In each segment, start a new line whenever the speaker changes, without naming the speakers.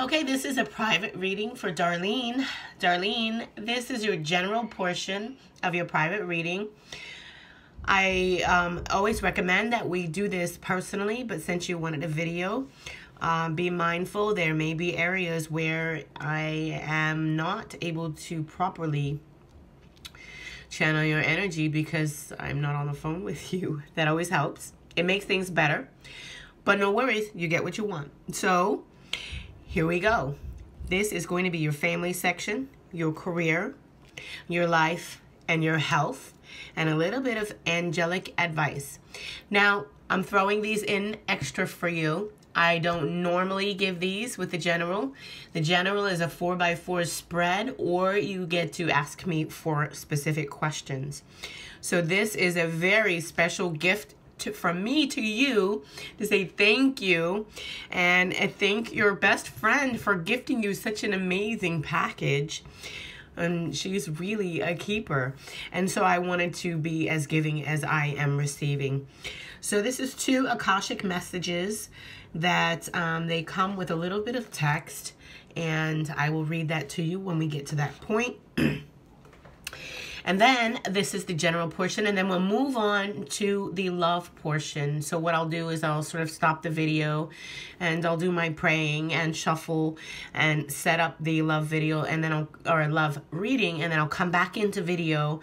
Okay, this is a private reading for Darlene. Darlene, this is your general portion of your private reading. I always recommend that we do this personally, but since you wanted a video, be mindful. There may be areas where I am not able to properly channel your energy because I'm not on the phone with you. That always helps. It makes things better. But no worries, you get what you want. So here we go. This is going to be your family section, your career, your life, and your health, and a little bit of angelic advice. Now, I'm throwing these in extra for you. I don't normally give these with the general. The general is a 4x4 spread, or you get to ask me for specific questions. So this is a very special gift from me to you to say thank you and thank your best friend for gifting you such an amazing package. And she's really a keeper. And so I wanted to be as giving as I am receiving. So this is 2 Akashic messages that they come with a little bit of text, and I will read that to you when we get to that point. And then this is the general portion, and then we'll move on to the love portion. So what I'll do is I'll sort of stop the video and I'll do my praying and shuffle and set up the love video, and then or love reading, and then I'll come back into video.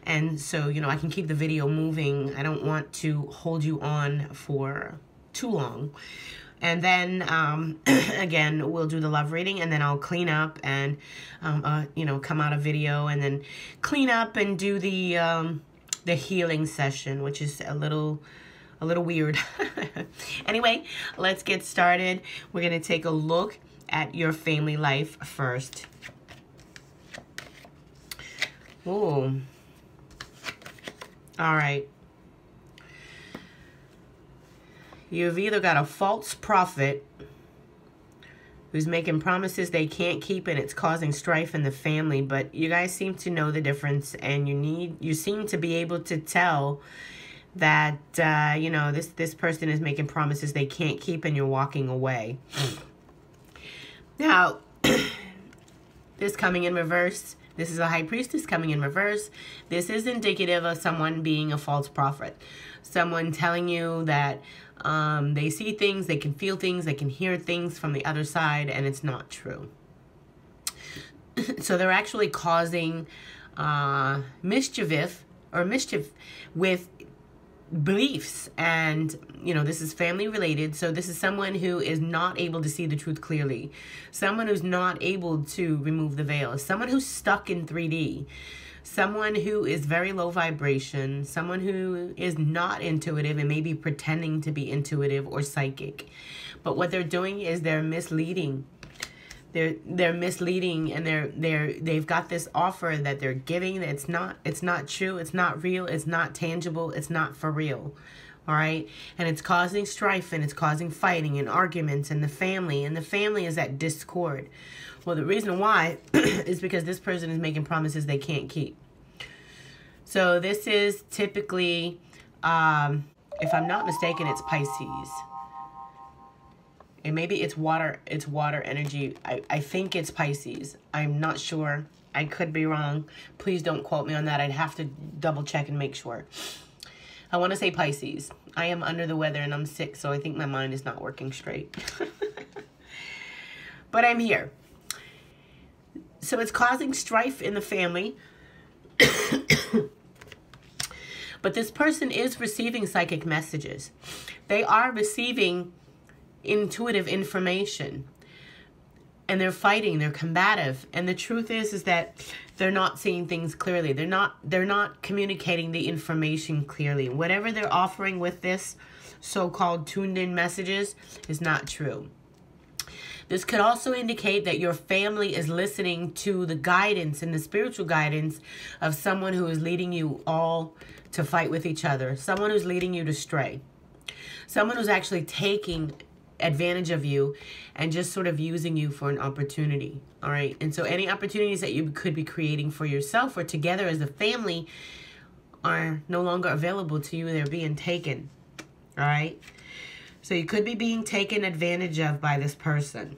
And so, you know, I can keep the video moving. I don't want to hold you on for too long. And then, again, we'll do the love reading, and then I'll clean up and, you know, come out of video and then clean up and do the healing session, which is a little weird. Anyway, let's get started. We're going to take a look at your family life first. Ooh. All right. You've either got a false prophet who's making promises they can't keep, and it's causing strife in the family, but you guys seem to know the difference, and you seem to be able to tell that, you know, this person is making promises they can't keep, and you're walking away. Now, this coming in reverse, this is a high priestess coming in reverse. This is indicative of someone being a false prophet. Someone telling you that they see things, they can feel things, they can hear things from the other side, and it's not true. So they're actually causing mischief with beliefs, and you know, this is family related. So this is someone who is not able to see the truth clearly, someone who's not able to remove the veil, someone who's stuck in 3D, someone who is very low vibration, someone who is not intuitive and maybe pretending to be intuitive or psychic. But what they're doing is they're misleading. They're misleading, and they've got this offer that they're giving that it's not true, it's not real, it's not tangible, it's not for real. All right? And it's causing strife, and it's causing fighting and arguments in the family, and the family is at discord. Well, the reason why is because this person is making promises they can't keep. So this is typically, if I'm not mistaken, it's Pisces. And maybe it's water energy. I think it's Pisces. I'm not sure. I could be wrong. Please don't quote me on that. I'd have to double check and make sure. I want to say Pisces. I am under the weather and I'm sick, so I think my mind is not working straight. But I'm here. So it's causing strife in the family. But this person is receiving psychic messages. They are receiving intuitive information. And they're fighting, they're combative. And the truth is that they're not seeing things clearly. They're not communicating the information clearly. Whatever they're offering with this so-called tuned-in messages is not true. This could also indicate that your family is listening to the guidance and the spiritual guidance of someone who is leading you all to fight with each other. Someone who's leading you to stray. Someone who's actually taking advantage of you and just sort of using you for an opportunity. All right. And so any opportunities that you could be creating for yourself or together as a family are no longer available to you. They're being taken. All right. So you could be being taken advantage of by this person.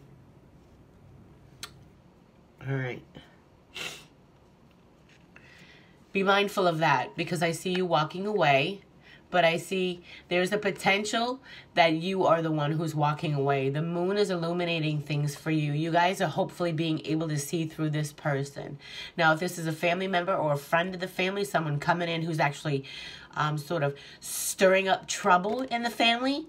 All right. Be mindful of that, because I see you walking away, but I see there's a potential that you are the one who's walking away. The moon is illuminating things for you. You guys are hopefully being able to see through this person. Now, if this is a family member or a friend of the family, someone coming in who's actually sort of stirring up trouble in the family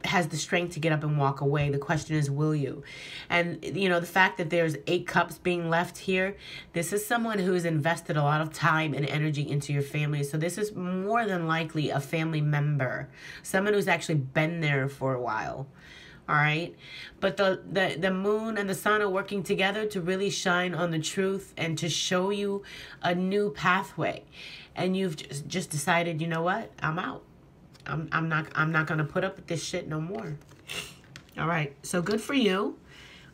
has the strength to get up and walk away. The question is, will you? And, you know, the fact that there's 8 cups being left here, this is someone who's invested a lot of time and energy into your family. So this is more than likely a family member, someone who's actually been there for a while. All right. But the moon and the sun are working together to really shine on the truth and to show you a new pathway. And you've just decided, you know what? I'm out. I'm not going to put up with this shit no more. All right. So good for you.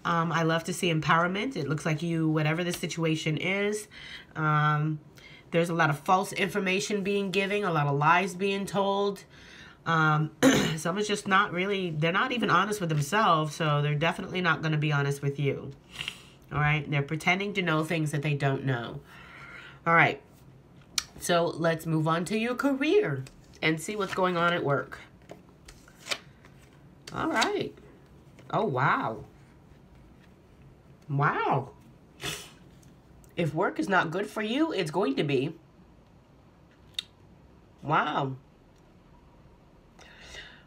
I love to see empowerment. It looks like you, whatever the situation is, there's a lot of false information being given, a lot of lies being told. Someone's just not really, they're not even honest with themselves. So they're definitely not going to be honest with you. All right. They're pretending to know things that they don't know. All right. So let's move on to your career and see what's going on at work. All right. Oh, wow. Wow. If work is not good for you, it's going to be. Wow.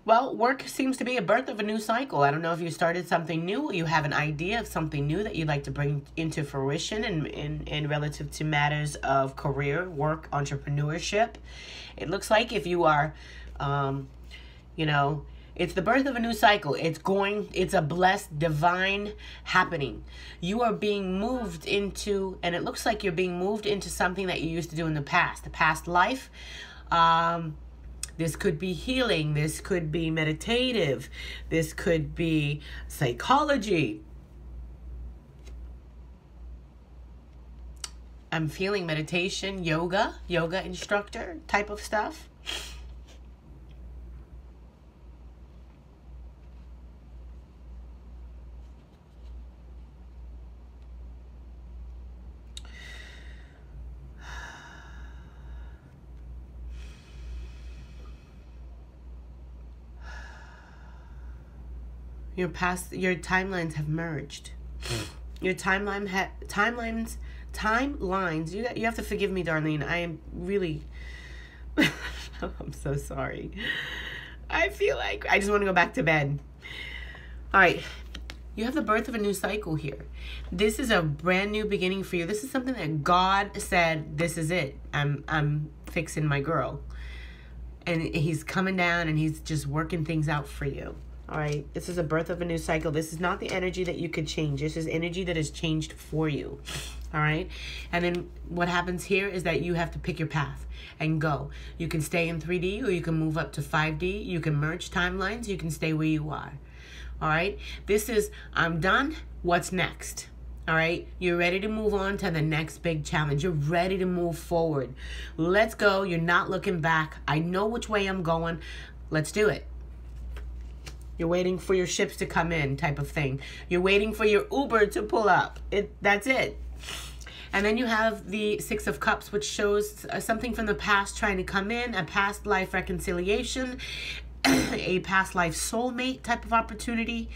Well, work seems to be a birth of a new cycle. I don't know if you started something new, or you have an idea of something new that you'd like to bring into fruition in relative to matters of career, work, entrepreneurship. It looks like if you are, you know, it's the birth of a new cycle. It's a blessed, divine happening. You are being moved into, and it looks like you're being moved into something that you used to do in the past life. This could be healing. This could be meditative. This could be psychology. I'm feeling meditation, yoga instructor type of stuff. Your timelines have merged. Your timelines. You have to forgive me, Darlene. I am really. I'm so sorry. I feel like I just want to go back to bed. All right. You have the birth of a new cycle here. This is a brand new beginning for you. This is something that God said, this is it. I'm fixing my girl. And he's coming down and he's just working things out for you. All right. This is a birth of a new cycle. This is not the energy that you could change. This is energy that is changed for you. All right. And then what happens here is that you have to pick your path and go. You can stay in 3D or you can move up to 5D. You can merge timelines. You can stay where you are. All right. This is, I'm done. What's next? All right. You're ready to move on to the next big challenge. You're ready to move forward. Let's go. You're not looking back. I know which way I'm going. Let's do it. You're waiting for your ships to come in type of thing. You're waiting for your Uber to pull up. That's it. And then you have the 6 of Cups, which shows something from the past trying to come in, a past life reconciliation, a past life soulmate type of opportunity.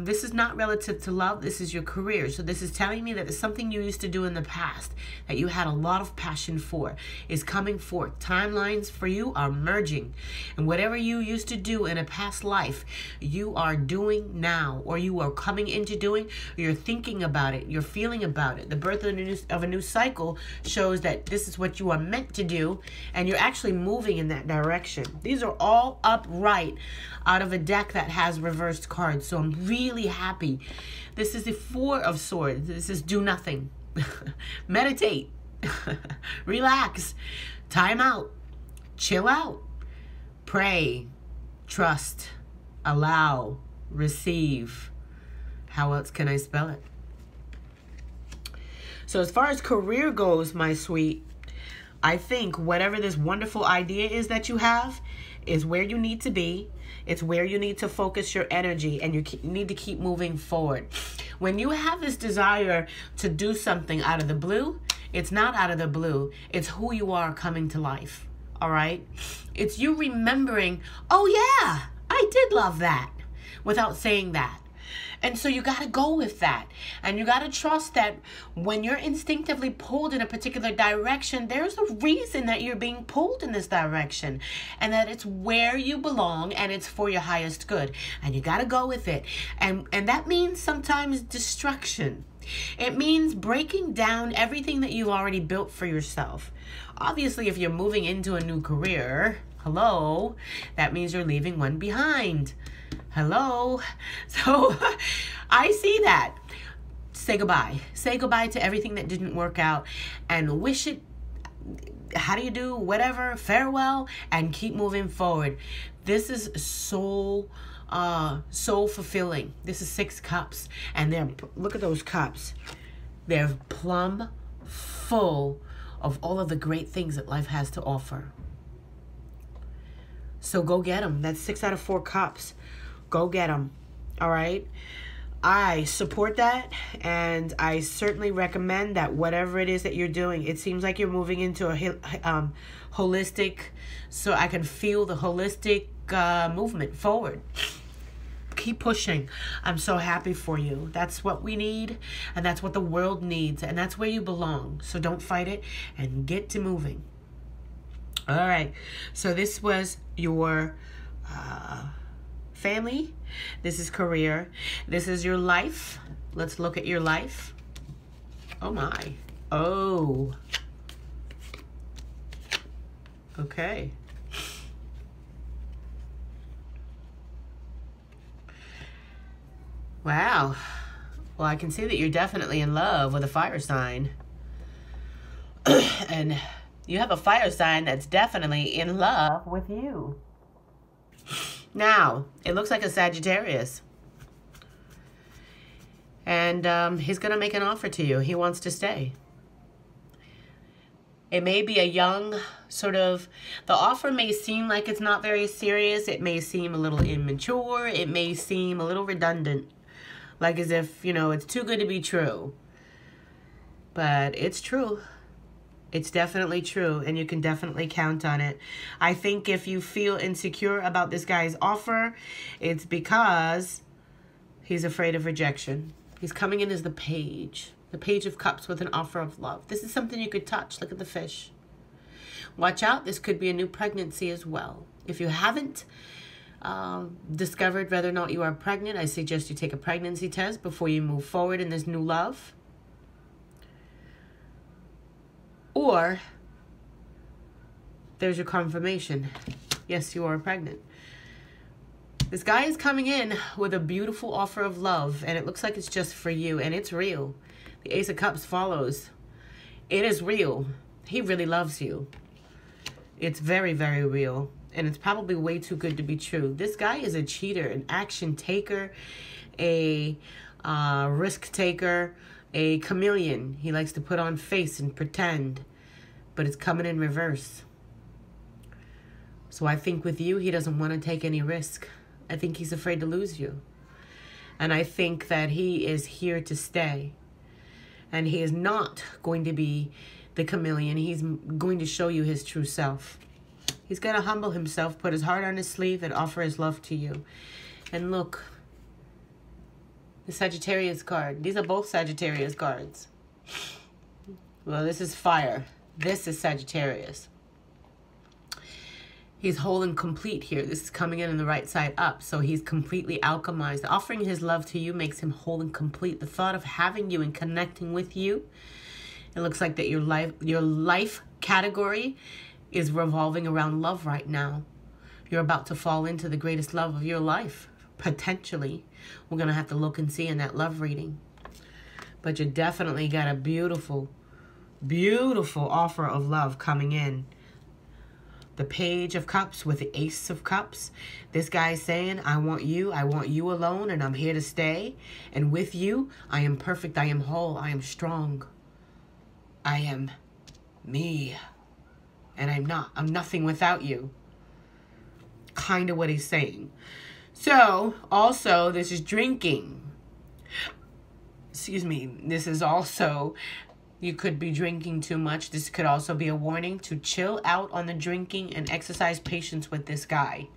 This is not relative to love. This is your career. So this is telling me that there's something you used to do in the past that you had a lot of passion for is coming forth. Timelines for you are merging. And whatever you used to do in a past life, you are doing now, or you are coming into doing, or you're thinking about it, you're feeling about it. The birth of a new cycle shows that this is what you are meant to do, and you're actually moving in that direction. These are all upright out of a deck that has reversed cards. So I'm really happy. This is the 4 of Swords. This is do nothing. Meditate. Relax. Time out. Chill out. Pray. Trust. Allow. Receive. How else can I spell it? So as far as career goes, my sweet, I think whatever this wonderful idea is that you have is where you need to be. It's where you need to focus your energy, and you need to keep moving forward. When you have this desire to do something out of the blue, it's not out of the blue. It's who you are coming to life. All right? It's you remembering, oh yeah, I did love that, without saying that. And so you got to go with that. And you got to trust that when you're instinctively pulled in a particular direction, there's a reason that you're being pulled in this direction. And that it's where you belong and it's for your highest good. And you got to go with it. And that means sometimes destruction. It means breaking down everything that you've already built for yourself. Obviously, if you're moving into a new career, hello, that means you're leaving one behind. Hello. So I see that. Say goodbye. Say goodbye to everything that didn't work out and wish it, how do you do, whatever, farewell, and keep moving forward. This is so fulfilling. This is 6 cups. And look at those cups. They're plumb full of all of the great things that life has to offer. So go get them. That's 6 out of 4 cups. Go get them. All right. I support that. And I certainly recommend that whatever it is that you're doing, it seems like you're moving into a holistic, so I can feel the holistic movement forward. Keep pushing. I'm so happy for you. That's what we need. And that's what the world needs. And that's where you belong. So don't fight it and get to moving. All right. So this was your family. This is career. This is your life. Let's look at your life. Oh my. Oh. Okay. Wow. Well, I can see that you're definitely in love with a fire sign. And you have a fire sign that's definitely in love with you. Now, it looks like a Sagittarius. And he's going to make an offer to you. He wants to stay. It may be a young sort of, the offer may seem like it's not very serious. It may seem a little immature. It may seem a little redundant. Like as if, you know, it's too good to be true. But it's true. It's definitely true, and you can definitely count on it. I think if you feel insecure about this guy's offer, it's because he's afraid of rejection. He's coming in as the Page of Cups with an offer of love. This is something you could touch. Look at the fish. Watch out. This could be a new pregnancy as well. If you haven't discovered whether or not you are pregnant, I suggest you take a pregnancy test before you move forward in this new love. Or there's your confirmation. Yes, you are pregnant. This guy is coming in with a beautiful offer of love, and it looks like it's just for you, and it's real. The Ace of Cups follows. It is real. He really loves you. It's very, very real, and it's probably way too good to be true. This guy is a cheater, an action taker, a risk taker, a chameleon. He likes to put on face and pretend, but it's coming in reverse. So I think with you, he doesn't want to take any risk. I think he's afraid to lose you. And I think that he is here to stay. And he is not going to be the chameleon. He's going to show you his true self. He's going to humble himself, put his heart on his sleeve, and offer his love to you. And look, the Sagittarius card. These are both Sagittarius cards. Well, this is fire. This is Sagittarius. He's whole and complete here. This is coming in on the right side up. So he's completely alchemized. Offering his love to you makes him whole and complete. The thought of having you and connecting with you, it looks like that your life category is revolving around love right now. You're about to fall into the greatest love of your life, potentially. We're going to have to look and see in that love reading. But you definitely got a beautiful, beautiful offer of love coming in. The Page of Cups with the Ace of Cups. This guy's saying, I want you alone, and I'm here to stay. And with you, I am perfect, I am whole, I am strong. I am me. And I'm nothing without you. Kind of what he's saying. So, also, this is drinking. excuse me, this is also, you could be drinking too much. This could also be a warning to chill out on the drinking and exercise patience with this guy.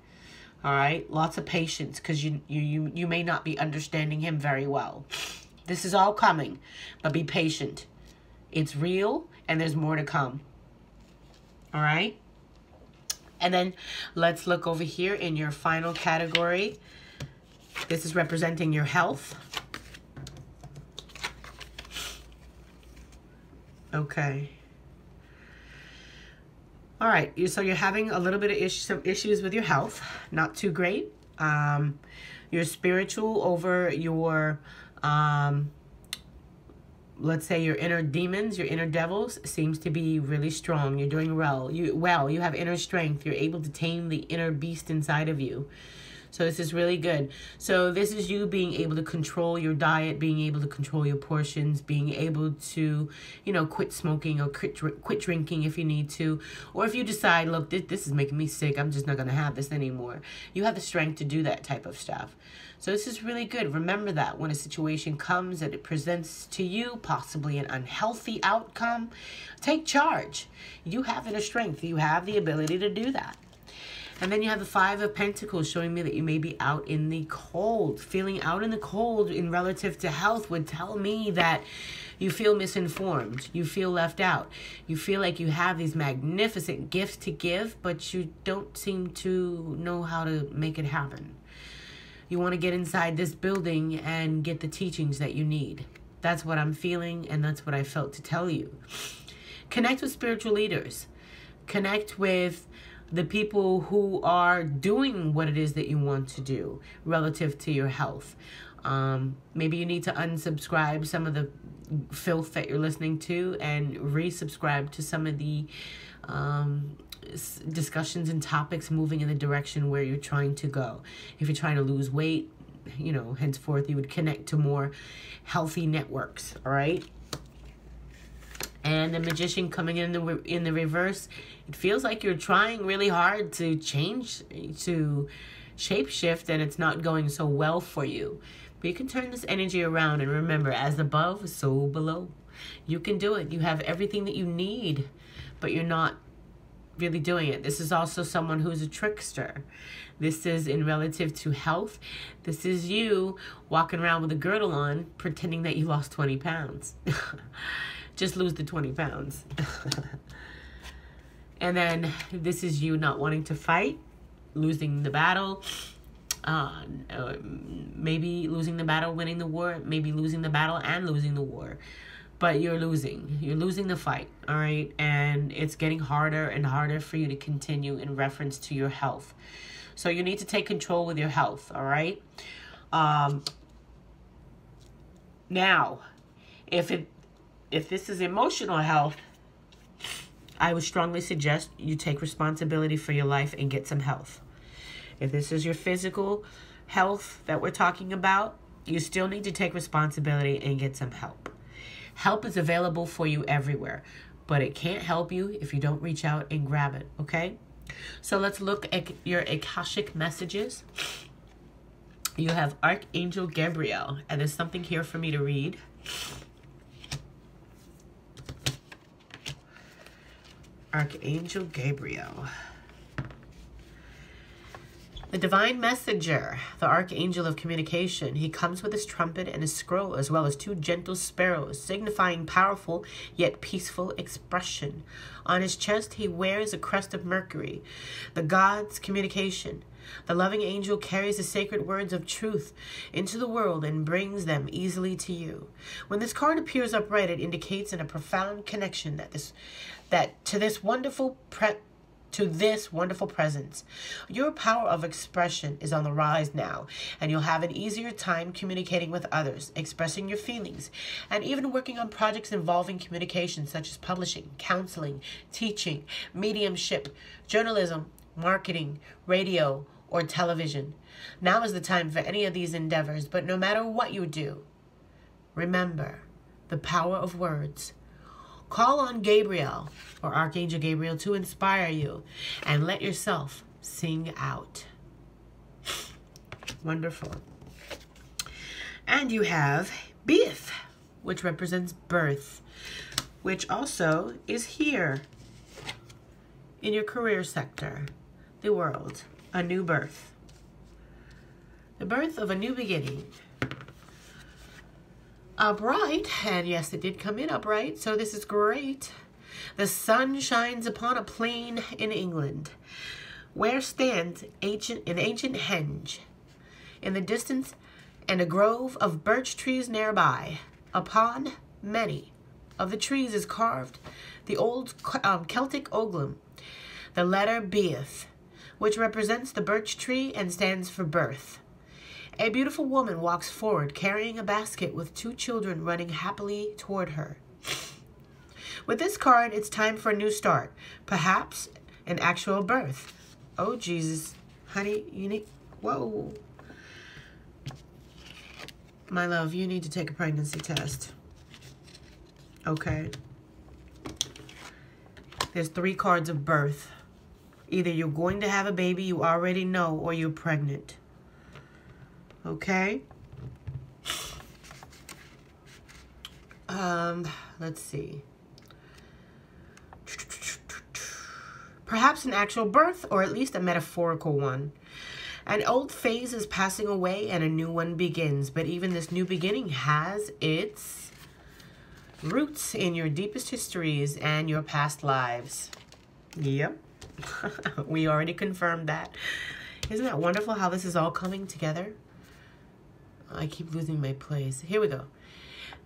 All right, lots of patience, because you may not be understanding him very well. This is all coming, but be patient. It's real, and there's more to come. All right? And then let's look over here in your final category. This is representing your health. Okay. All right, so you're having a little bit of some issues with your health. Not too great. Your spiritual over your, let's say your inner demons, your inner devils, seems to be really strong. You're doing well. You have inner strength. You're able to tame the inner beast inside of you. So this is really good. So this is you being able to control your diet, being able to control your portions, being able to, you know, quit smoking or quit drinking if you need to. Or if you decide, look, this is making me sick, I'm just not going to have this anymore. You have the strength to do that type of stuff. So this is really good. Remember that when a situation comes that it presents to you, possibly an unhealthy outcome, take charge. You have inner strength. You have the ability to do that. And then you have the Five of Pentacles showing me that you may be out in the cold. Feeling out in the cold in relative to health would tell me that you feel misinformed. You feel left out. You feel like you have these magnificent gifts to give, but you don't seem to know how to make it happen. You want to get inside this building and get the teachings that you need. That's what I'm feeling, and that's what I felt to tell you. Connect with spiritual leaders. Connect with the people who are doing what it is that you want to do relative to your health. Maybe you need to unsubscribe some of the filth that you're listening to and resubscribe to some of the discussions and topics moving in the direction where you're trying to go. If you're trying to lose weight, you know, henceforth you would connect to more healthy networks, all right? And the Magician coming in the reverse, it feels like you're trying really hard to change, to shapeshift, and it's not going so well for you. But you can turn this energy around, and remember, as above, so below. You can do it. You have everything that you need, but you're not really doing it. This is also someone who's a trickster. This is in relative to health. This is you walking around with a girdle on, pretending that you lost 20 pounds. Just lose the 20 pounds. And then this is you not wanting to fight, losing the battle, maybe losing the battle, winning the war, maybe losing the battle and losing the war. But you're losing. You're losing the fight, all right? And it's getting harder and harder for you to continue in reference to your health. So you need to take control with your health, all right? Now, if this is emotional health, I would strongly suggest you take responsibility for your life and get some health. If this is your physical health that we're talking about, you still need to take responsibility and get some help. Help is available for you everywhere, but it can't help you if you don't reach out and grab it, okay? So let's look at your Akashic messages. You have Archangel Gabriel, and there's something here for me to read. Archangel Gabriel. The divine messenger, the archangel of communication. He comes with his trumpet and his scroll, as well as 2 gentle sparrows, signifying powerful yet peaceful expression. On his chest he wears a crest of Mercury, the god's communication. The loving angel carries the sacred words of truth into the world and brings them easily to you. When this card appears upright, it indicates in a profound connection to this wonderful presence. Your power of expression is on the rise now, and you'll have an easier time communicating with others, expressing your feelings, and even working on projects involving communication such as publishing, counseling, teaching, mediumship, journalism, marketing, radio, or television. Now is the time for any of these endeavors, but no matter what you do, remember the power of words. Call on Gabriel or Archangel Gabriel to inspire you and let yourself sing out. Wonderful. And you have Beef. which represents birth, which also is here in your career sector, the world, a new birth. The birth of a new beginning. Upright, and yes, it did come in upright, so this is great. The sun shines upon a plain in England, where stands an ancient henge. In the distance, and a grove of birch trees nearby. Upon many of the trees is carved the old Celtic oglum, the letter Beath, which represents the birch tree and stands for birth. A beautiful woman walks forward, carrying a basket with 2 children running happily toward her. With this card, it's time for a new start, perhaps an actual birth. Oh, Jesus. Honey, you need... Whoa. My love, you need to take a pregnancy test. Okay. There's 3 cards of birth. Either you're going to have a baby you already know, or you're pregnant. Okay? Let's see. Perhaps an actual birth, or at least a metaphorical one. An old phase is passing away and a new one begins. But even this new beginning has its roots in your deepest histories and your past lives. Yep. We already confirmed that. Isn't that wonderful how this is all coming together? I keep losing my place. Here we go.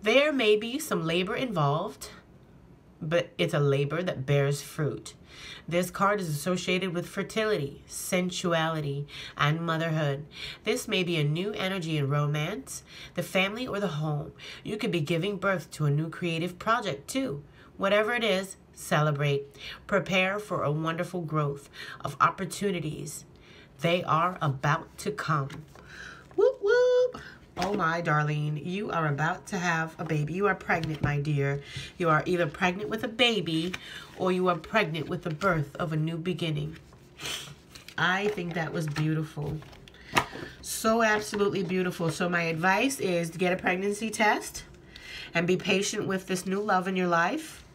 There may be some labor involved, but it's a labor that bears fruit. This card is associated with fertility, sensuality, and motherhood. This may be a new energy in romance, the family, or the home. You could be giving birth to a new creative project too. Whatever it is, celebrate. Prepare for a wonderful growth of opportunities. They are about to come. Whoop, whoop. Oh my, Darlene, you are about to have a baby. You are pregnant, my dear. You are either pregnant with a baby or you are pregnant with the birth of a new beginning. I think that was beautiful. So absolutely beautiful. So my advice is to get a pregnancy test and be patient with this new love in your life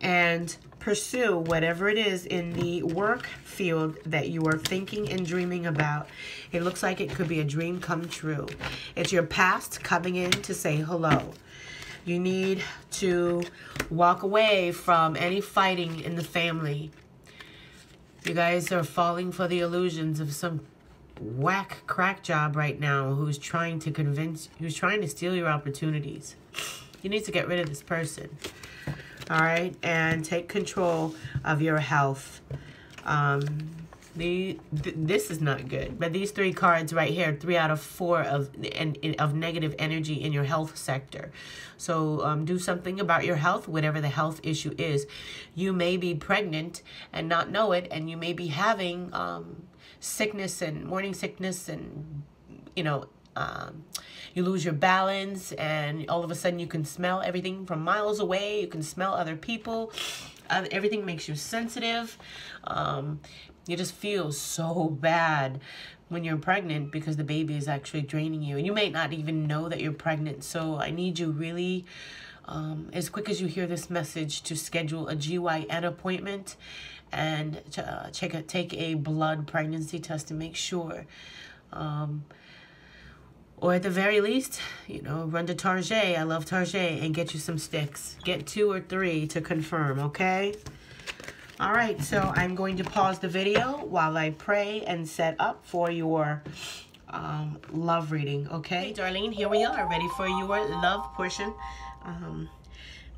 and pursue whatever it is in the work field that you are thinking and dreaming about. It looks like it could be a dream come true. It's your past coming in to say hello. You need to walk away from any fighting in the family. You guys are falling for the illusions of some whack crack job right now who's trying to steal your opportunities. You need to get rid of this person. All right, and take control of your health. This is not good, but these 3 cards right here, 3 out of 4 of negative energy in your health sector. So do something about your health, whatever the health issue is. You may be pregnant and not know it, and you may be having sickness and morning sickness, and you lose your balance, and all of a sudden you can smell everything from miles away. You can smell other people. Everything makes you sensitive. You just feel so bad when you're pregnant because the baby is actually draining you. And you may not even know that you're pregnant. So I need you really, as quick as you hear this message, to schedule a GYN appointment and to take a blood pregnancy test to make sure. Or at the very least, run to Target. I love Target, and get you some sticks. Get 2 or 3 to confirm, okay? All right, so I'm going to pause the video while I pray and set up for your love reading, okay? Hey, Darlene, here we are, ready for your love portion.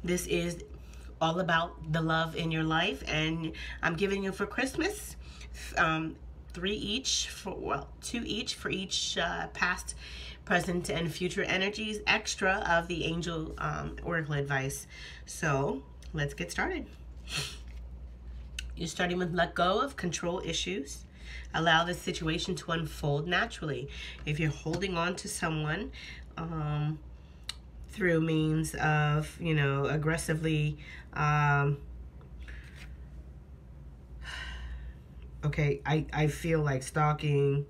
This is all about the love in your life, and I'm giving you for Christmas 2 each for each past, present, and future energies, extra of the angel oracle advice. So let's get started. You're starting with let go of control issues. Allow the situation to unfold naturally. If you're holding on to someone through means of, aggressively, okay, I feel like stalking,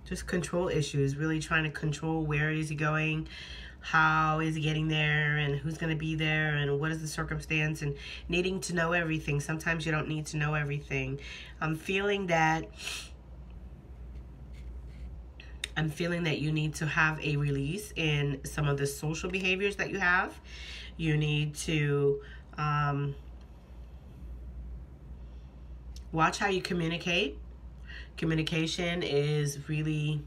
just control issues, really trying to control where is he going, how is he getting there, and who's going to be there, and what is the circumstance, and needing to know everything. Sometimes you don't need to know everything. I'm feeling that you need to have a release in some of the social behaviors that you have. You need to watch how you communicate. Communication is really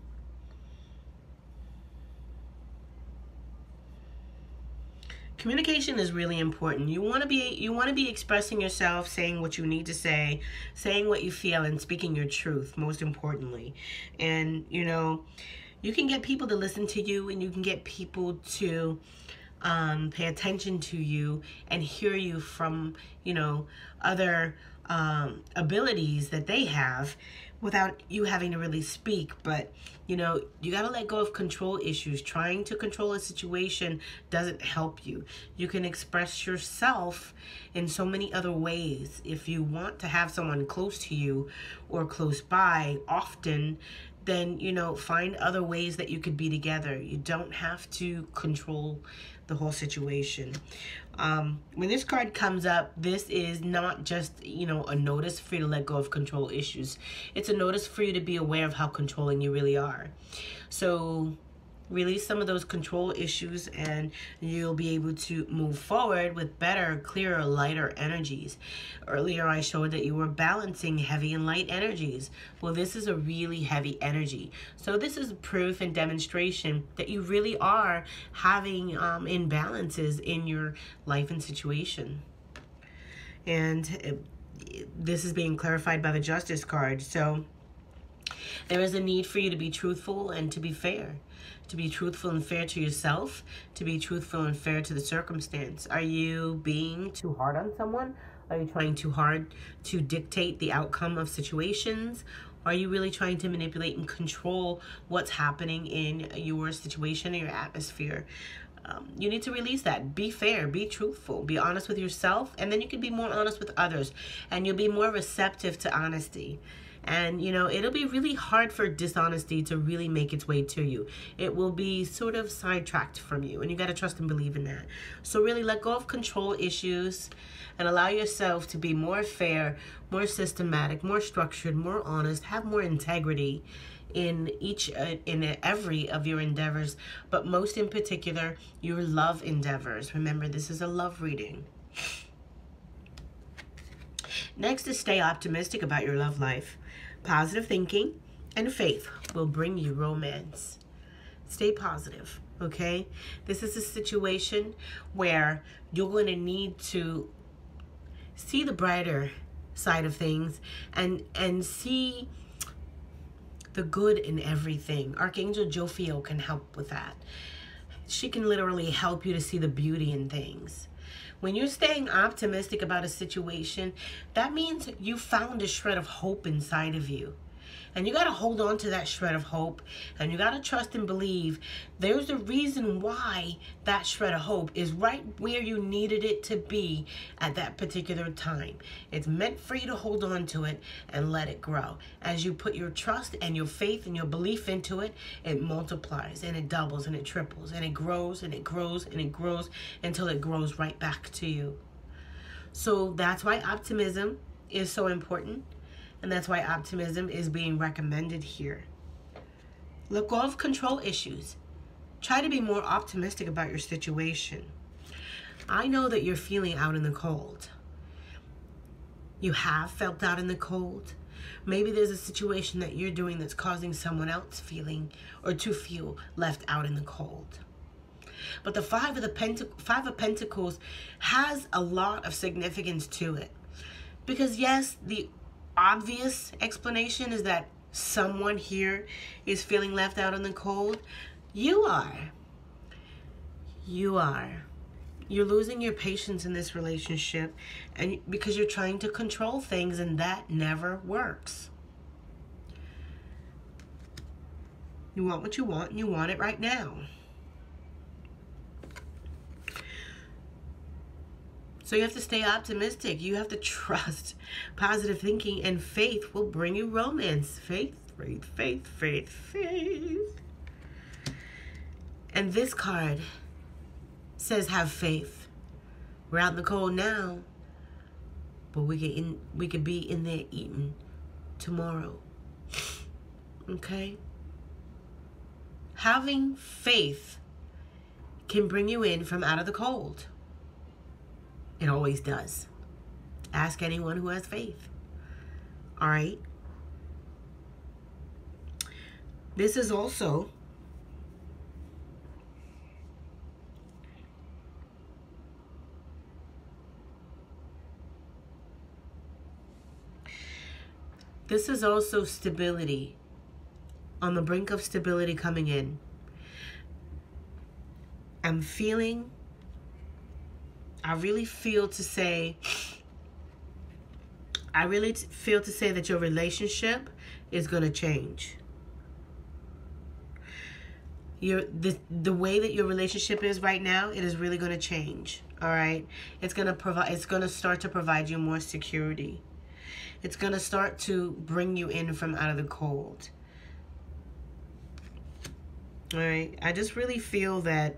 important. You want to be expressing yourself, saying what you need to say, saying what you feel, and speaking your truth, most importantly. And you know, you can get people to listen to you, and you can get people to pay attention to you and hear you from, you know, other abilities that they have without you having to really speak. But you know, you got to let go of control issues. Trying to control a situation doesn't help you. You can express yourself in so many other ways. If you want to have someone close to you or close by often, then, you know, find other ways that you could be together. You don't have to control the whole situation. When this card comes up, this is not just, you know, a notice for you to let go of control issues. It's a notice for you to be aware of how controlling you really are. So release some of those control issues, and you'll be able to move forward with better, clearer, lighter energies. Earlier I showed that you were balancing heavy and light energies. Well, this is a really heavy energy. So this is proof and demonstration that you really are having imbalances in your life and situation. And this is being clarified by the Justice card. So there is a need for you to be truthful and to be fair. To be truthful and fair to yourself, to be truthful and fair to the circumstance. Are you being too hard on someone? Are you trying too hard to dictate the outcome of situations? Are you really trying to manipulate and control what's happening in your situation, in your atmosphere? You need to release that. Be fair, be truthful, be honest with yourself, and then you can be more honest with others, and you'll be more receptive to honesty. And, you know, it'll be really hard for dishonesty to really make its way to you. It will be sort of sidetracked from you, and you got to trust and believe in that. So really let go of control issues and allow yourself to be more fair, more systematic, more structured, more honest, have more integrity in every of your endeavors, but most in particular, your love endeavors. Remember, this is a love reading. Next is stay optimistic about your love life. Positive thinking and faith will bring you romance. Stay positive, okay? This is a situation where you're going to need to see the brighter side of things and see the good in everything. Archangel Jophiel can help with that. She can literally help you to see the beauty in things. When you're staying optimistic about a situation, that means you found a shred of hope inside of you. And you got to hold on to that shred of hope, and you got to trust and believe there's a reason why that shred of hope is right where you needed it to be at that particular time. It's meant for you to hold on to it and let it grow. As you put your trust and your faith and your belief into it, it multiplies and it doubles and it triples and it grows and it grows and it grows until it grows right back to you. So that's why optimism is so important. And that's why optimism is being recommended here. Let go of control issues. Try to be more optimistic about your situation. I know that you're feeling out in the cold. You have felt out in the cold. Maybe there's a situation that you're doing that's causing someone else feeling or to feel left out in the cold. But the Five of Pentacles has a lot of significance to it. Because yes, the obvious explanation is that someone here is feeling left out in the cold. You are. You're losing your patience in this relationship, and because you're trying to control things, and that never works. You want what you want, and you want it right now. So you have to stay optimistic. You have to trust. Positive thinking and faith will bring you romance. Faith, faith, faith, faith, faith. And this card says have faith. We're out in the cold now, but we could be in there eating tomorrow. Okay? Having faith can bring you in from out of the cold. It always does. Ask anyone who has faith. All right? This is also stability. On the brink of stability coming in. I really feel to say that your relationship is going to change. The way that your relationship is right now, it is really going to change. All right? It's going to start to provide you more security. It's going to start to bring you in from out of the cold. All right? I just really feel that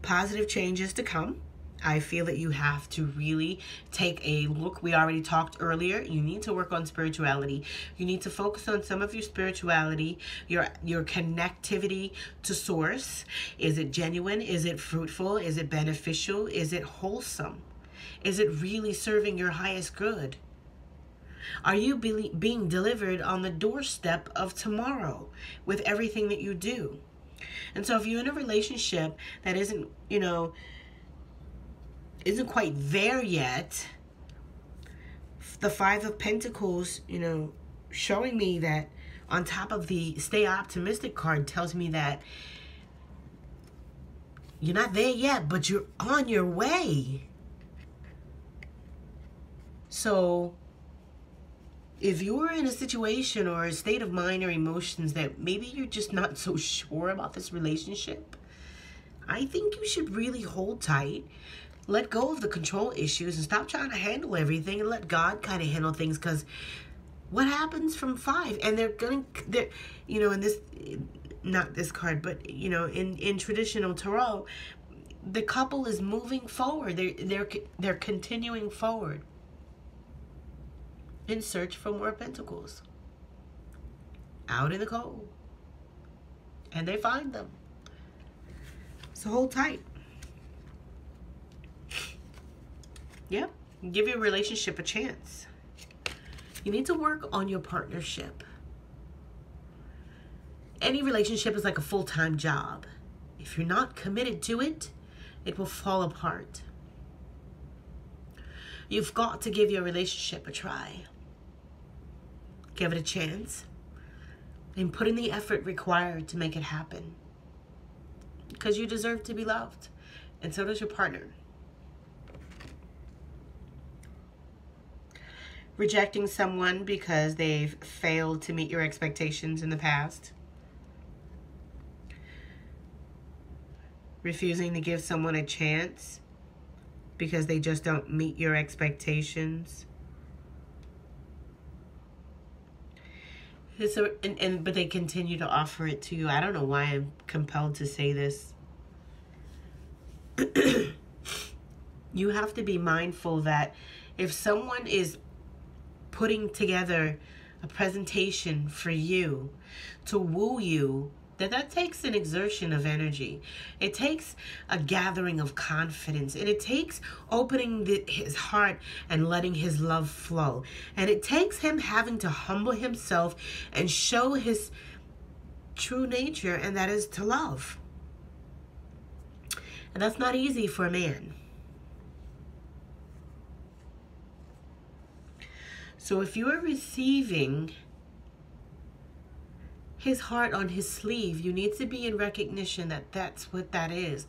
positive changes to come. I feel that you have to really take a look. We already talked earlier. You need to work on spirituality. You need to focus on some of your spirituality, your connectivity to source. Is it genuine? Is it fruitful? Is it beneficial? Is it wholesome? Is it really serving your highest good? Are you being delivered on the doorstep of tomorrow with everything that you do? And so if you're in a relationship that isn't quite there yet, the Five of Pentacles, showing me that on top of the Stay Optimistic card tells me that you're not there yet, but you're on your way. So if you're in a situation or a state of mind or emotions that maybe you're just not so sure about this relationship, I think you should really hold tight. Let go of the control issues and stop trying to handle everything and let God kind of handle things. Because what happens from 5? And in this, not this card, but in traditional tarot, the couple is moving forward. They're continuing forward in search for more pentacles out in the cold, and they find them. So hold tight. Yep. Give your relationship a chance. You need to work on your partnership. Any relationship is like a full-time job. If you're not committed to it, it will fall apart. You've got to give your relationship a try. Give it a chance. And put in the effort required to make it happen. Because you deserve to be loved. And so does your partner. Rejecting someone because they've failed to meet your expectations in the past. Refusing to give someone a chance because they just don't meet your expectations. But they continue to offer it to you. I don't know why I'm compelled to say this. You have to be mindful that if someone is putting together a presentation for you to woo you, that takes an exertion of energy. It takes a gathering of confidence, and it takes opening his heart and letting his love flow, and it takes him having to humble himself and show his true nature, and that is to love. And that's not easy for a man. So if you are receiving his heart on his sleeve, you need to be in recognition that that's what that is.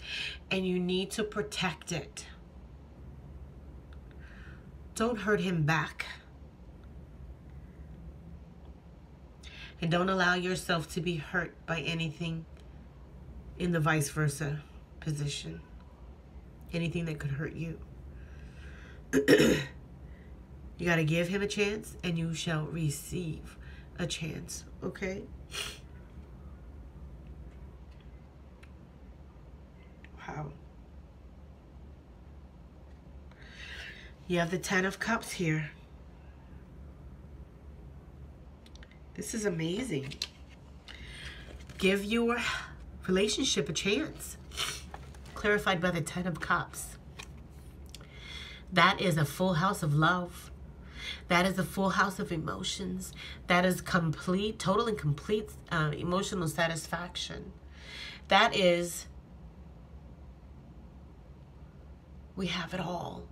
And you need to protect it. Don't hurt him back. And don't allow yourself to be hurt by anything in the vice versa position. Anything that could hurt you. You got to give him a chance, and you shall receive a chance. Okay? Wow. You have the Ten of Cups here. This is amazing. Give your relationship a chance. Clarified by the Ten of Cups. That is a full house of love. That is a full house of emotions. That is complete, total and complete emotional satisfaction. That is, we have it all.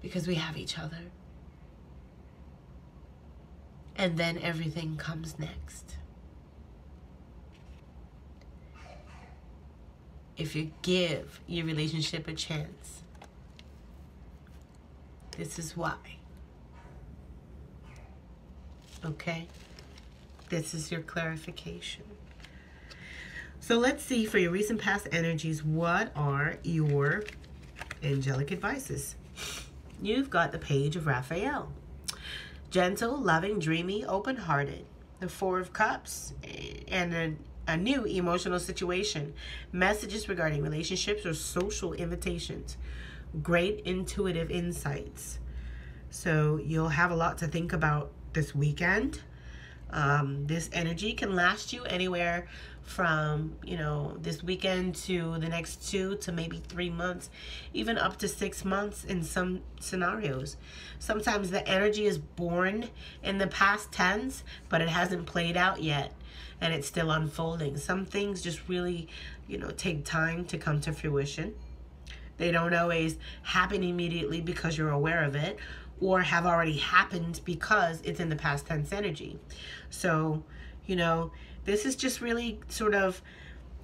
Because we have each other. And then everything comes next. If you give your relationship a chance, this is why. Okay? This is your clarification. So let's see for your recent past energies, what are your angelic advices? You've got the Page of Raphael. Gentle, loving, dreamy, open-hearted. The Four of Cups and a new emotional situation. Messages regarding relationships or social invitations. Great intuitive insights. So you'll have a lot to think about this weekend. This energy can last you anywhere from, this weekend to the next 2 to maybe 3 months, even up to 6 months in some scenarios. Sometimes the energy is born in the past tense, but it hasn't played out yet, and it's still unfolding. Some things just really, take time to come to fruition. They don't always happen immediately because you're aware of it, or have already happened because it's in the past tense energy. So, this is just really sort of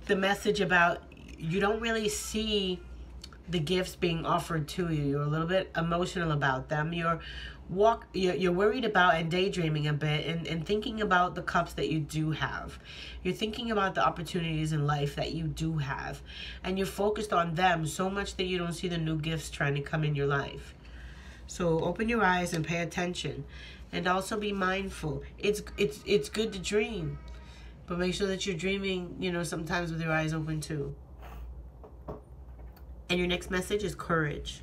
the message about you don't really see the gifts being offered to you. You're a little bit emotional about them. You're worried about and daydreaming a bit and thinking about the cups that you do have. You're thinking about the opportunities in life that you do have. And you're focused on them so much that you don't see the new gifts trying to come in your life. So open your eyes and pay attention. And also be mindful. It's good to dream. But make sure that you're dreaming, sometimes with your eyes open too. And your next message is courage.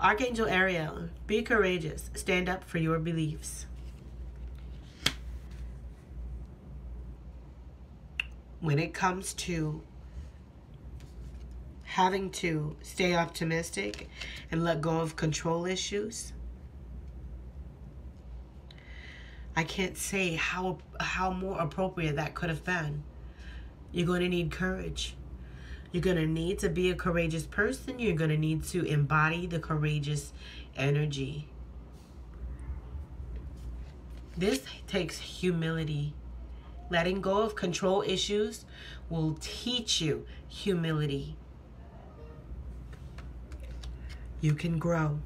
Archangel Ariel, be courageous. Stand up for your beliefs. When it comes to having to stay optimistic and let go of control issues, I can't say how more appropriate that could have been. You're going to need courage. You're going to need to be a courageous person. You're going to need to embody the courageous energy. This takes humility. Letting go of control issues will teach you humility. You can grow.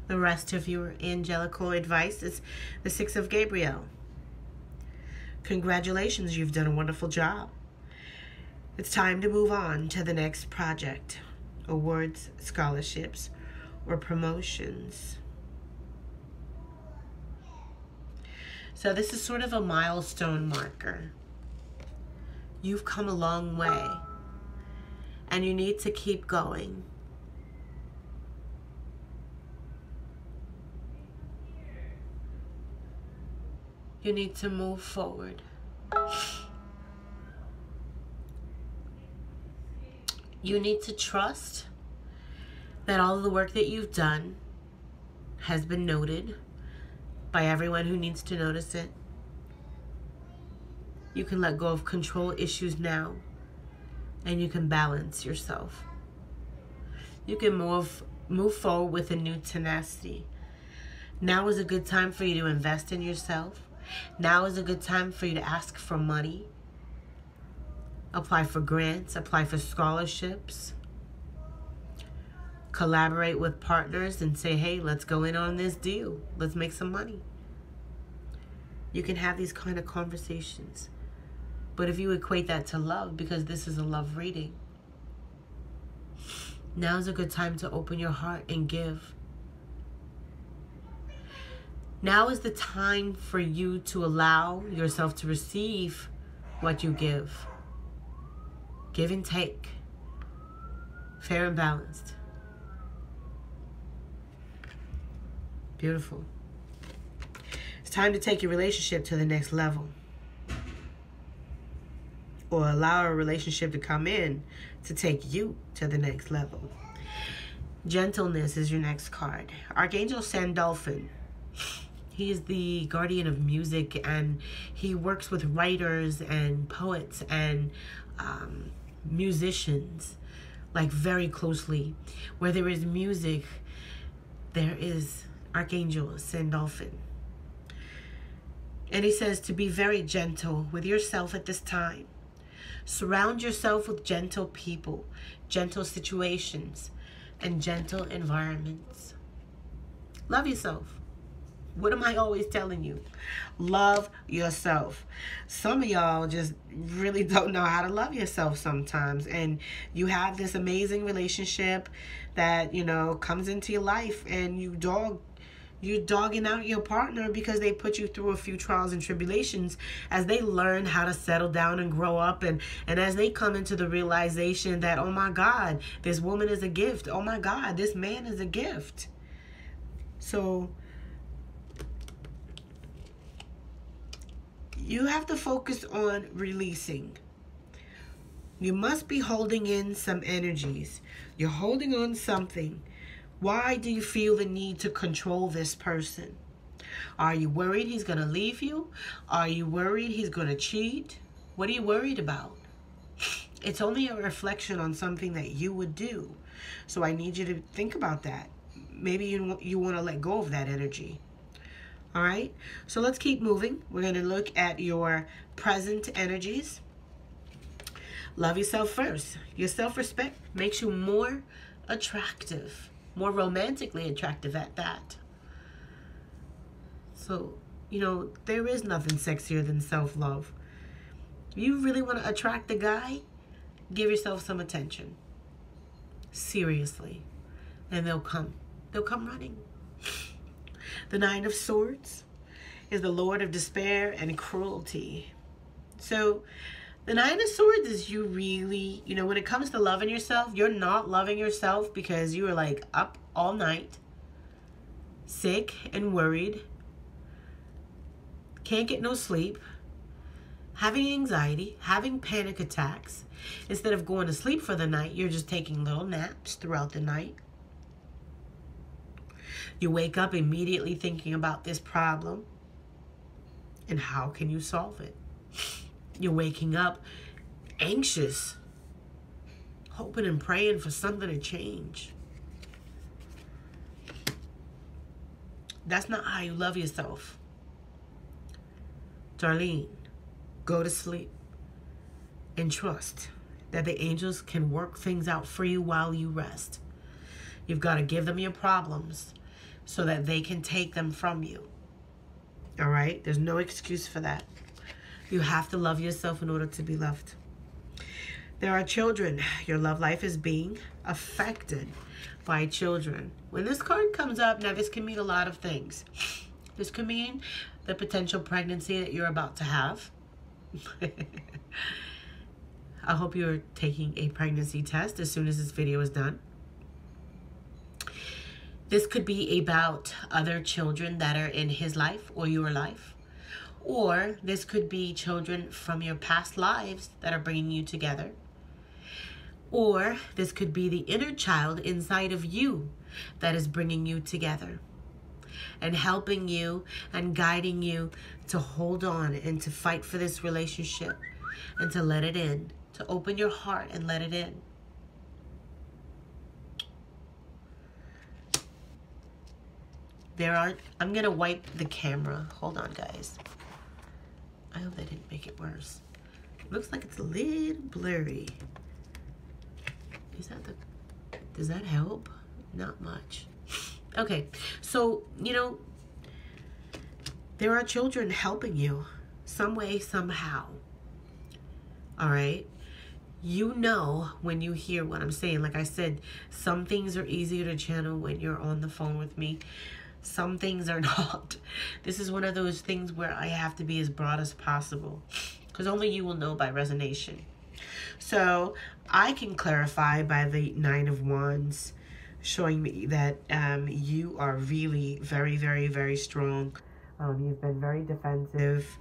The rest of your angelical advice is the Six of Gabriel. Congratulations, you've done a wonderful job. It's time to move on to the next project. Awards, scholarships, or promotions. So this is sort of a milestone marker. You've come a long way, and you need to keep going. You need to move forward. You need to trust that all of the work that you've done has been noted by everyone who needs to notice it. You can let go of control issues now, and you can balance yourself. You can move forward with a new tenacity. Now is a good time for you to invest in yourself. Now is a good time for you to ask for money. Apply for grants, apply for scholarships. Collaborate with partners and say, hey, let's go in on this deal. Let's make some money. You can have these kind of conversations. But if you equate that to love, because this is a love reading, now is a good time to open your heart and give. Now is the time for you to allow yourself to receive what you give. Give and take. Fair and balanced. Beautiful. It's time to take your relationship to the next level. Or allow a relationship to come in to take you to the next level. Gentleness is your next card. Archangel Sandalphon. He is the guardian of music, and he works with writers and poets and musicians, like very closely. Where there is music, there is Archangel Sandalphon. And he says to be very gentle with yourself at this time. Surround yourself with gentle people, gentle situations, and gentle environments. Love yourself. What am I always telling you? Love yourself. Some of y'all just really don't know how to love yourself sometimes. And you have this amazing relationship that, you know, comes into your life, and you're dogging out your partner because they put you through a few trials and tribulations as they learn how to settle down and grow up. And as they come into the realization that, oh my God, this woman is a gift. Oh my God, this man is a gift. So you have to focus on releasing. You must be holding in some energies. You're holding on something. Why do you feel the need to control this person? Are you worried he's going to leave you? Are you worried he's going to cheat? What are you worried about? It's only a reflection on something that you would do. So I need you to think about that. Maybe you want to let go of that energy. All right, so let's keep moving. We're going to look at your present energies. Love yourself first. Your self-respect makes you more attractive, more romantically attractive at that. So, you know, there is nothing sexier than self-love. If you really want to attract a guy, give yourself some attention. Seriously. And they'll come. They'll come running. The Nine of Swords is the Lord of Despair and Cruelty. So the Nine of Swords is you really, you know, when it comes to loving yourself, you're not loving yourself because you were like up all night, sick and worried, can't get no sleep, having anxiety, having panic attacks. Instead of going to sleep for the night, you're just taking little naps throughout the night. You wake up immediately thinking about this problem and how can you solve it. You're waking up anxious, hoping and praying for something to change. That's not how you love yourself. Darlene, go to sleep and trust that the angels can work things out for you while you rest. You've got to give them your problems so that they can take them from you. All right? There's no excuse for that. You have to love yourself in order to be loved. There are children. Your love life is being affected by children. When this card comes up, now this can mean a lot of things. This could mean the potential pregnancy that you're about to have. I hope you're taking a pregnancy test as soon as this video is done. This could be about other children that are in his life or your life. Or this could be children from your past lives that are bringing you together. Or this could be the inner child inside of you that is bringing you together and helping you and guiding you to hold on and to fight for this relationship and to let it in, to open your heart and let it in. I'm going to wipe the camera. Hold on, guys. I hope that didn't make it worse. It looks like it's a little blurry. Does that help? Not much. Okay, so, you know, there are children helping you some way, somehow. All right? You know when you hear what I'm saying. Like I said, some things are easier to channel when you're on the phone with me. Some things are not. This is one of those things where I have to be as broad as possible. because only you will know by resonation. So I can clarify by the Nine of Wands, showing me that you are really very, very, very strong. You've been very defensive.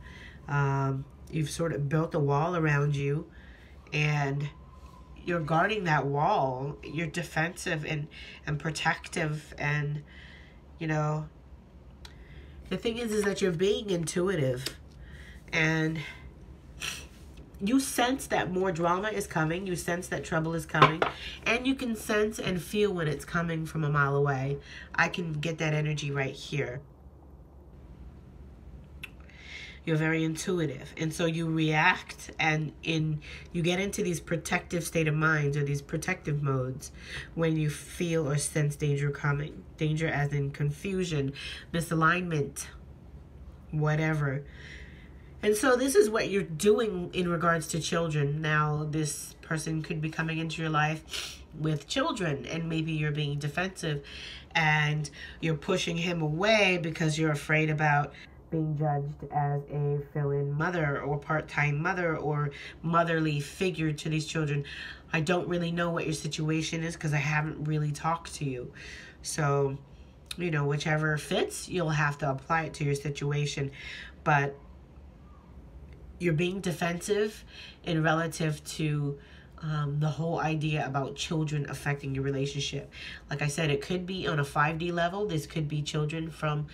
You've sort of built a wall around you, and you're guarding that wall. You're defensive and protective, and you know, the thing is that you're being intuitive, and you sense that more drama is coming. You sense that trouble is coming, and you can sense and feel when it's coming from a mile away. I can get that energy right here. You're very intuitive, and so you react, and you get into these protective state of minds, or these protective modes, when you feel or sense danger coming. Danger as in confusion, misalignment, whatever. And so this is what you're doing in regards to children. Now, this person could be coming into your life with children, and maybe you're being defensive and you're pushing him away because you're afraid about being judged as a fill-in mother or part-time mother or motherly figure to these children. I don't really know what your situation is because I haven't really talked to you. So, you know, whichever fits, you'll have to apply it to your situation. But you're being defensive in relative to the whole idea about children affecting your relationship. Like I said, it could be on a 5D level. This could be children from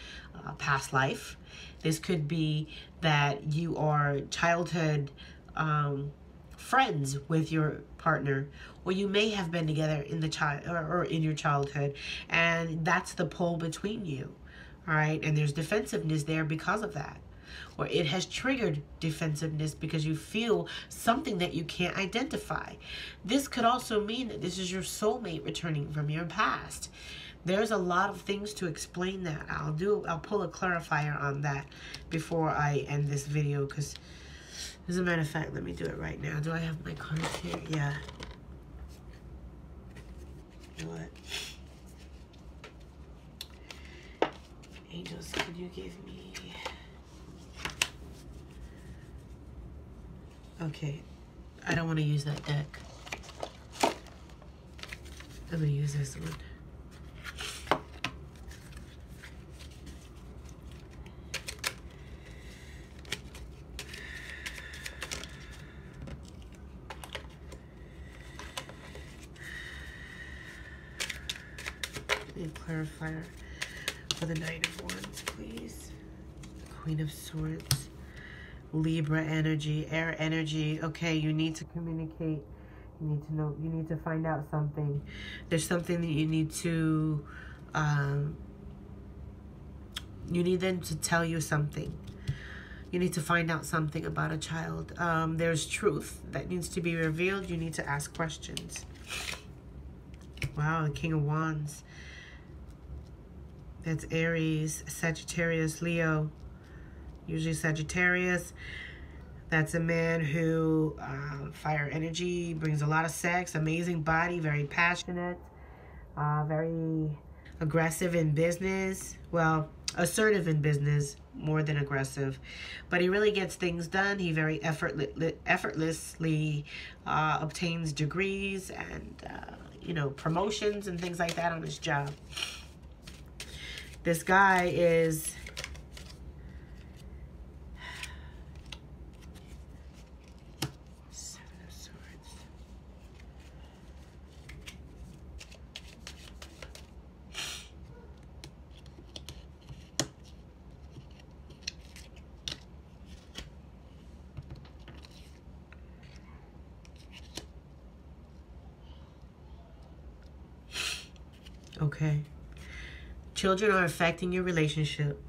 past life. This could be that you are childhood friends with your partner, or you may have been together in the or in your childhood, and that's the pull between you. All right, and there's defensiveness there because of that. Or it has triggered defensiveness because you feel something that you can't identify. This could also mean that this is your soulmate returning from your past. There's a lot of things to explain that. I'll pull a clarifier on that before I end this video, because as a matter of fact, let me do it right now. Do I have my cards here? Yeah. You know what? Angels, could you give me... Okay, I don't want to use that deck. I'm going to use this one. A clarifier for the Knight of Wands, please. Queen of Swords. Libra energy, air energy. Okay, you need to communicate. You need to know. You need to find out something. There's something that you need to. You need them to tell you something. You need to find out something about a child. There's truth that needs to be revealed. You need to ask questions. Wow, the King of Wands. That's Aries, Sagittarius, Leo. Usually Sagittarius. That's a man who, fire energy, brings a lot of sex, amazing body, very passionate, very aggressive in business. Well, assertive in business, more than aggressive. But he really gets things done. He very effortlessly obtains degrees and, you know, promotions and things like that on his job. This guy is... Okay. Children are affecting your relationship.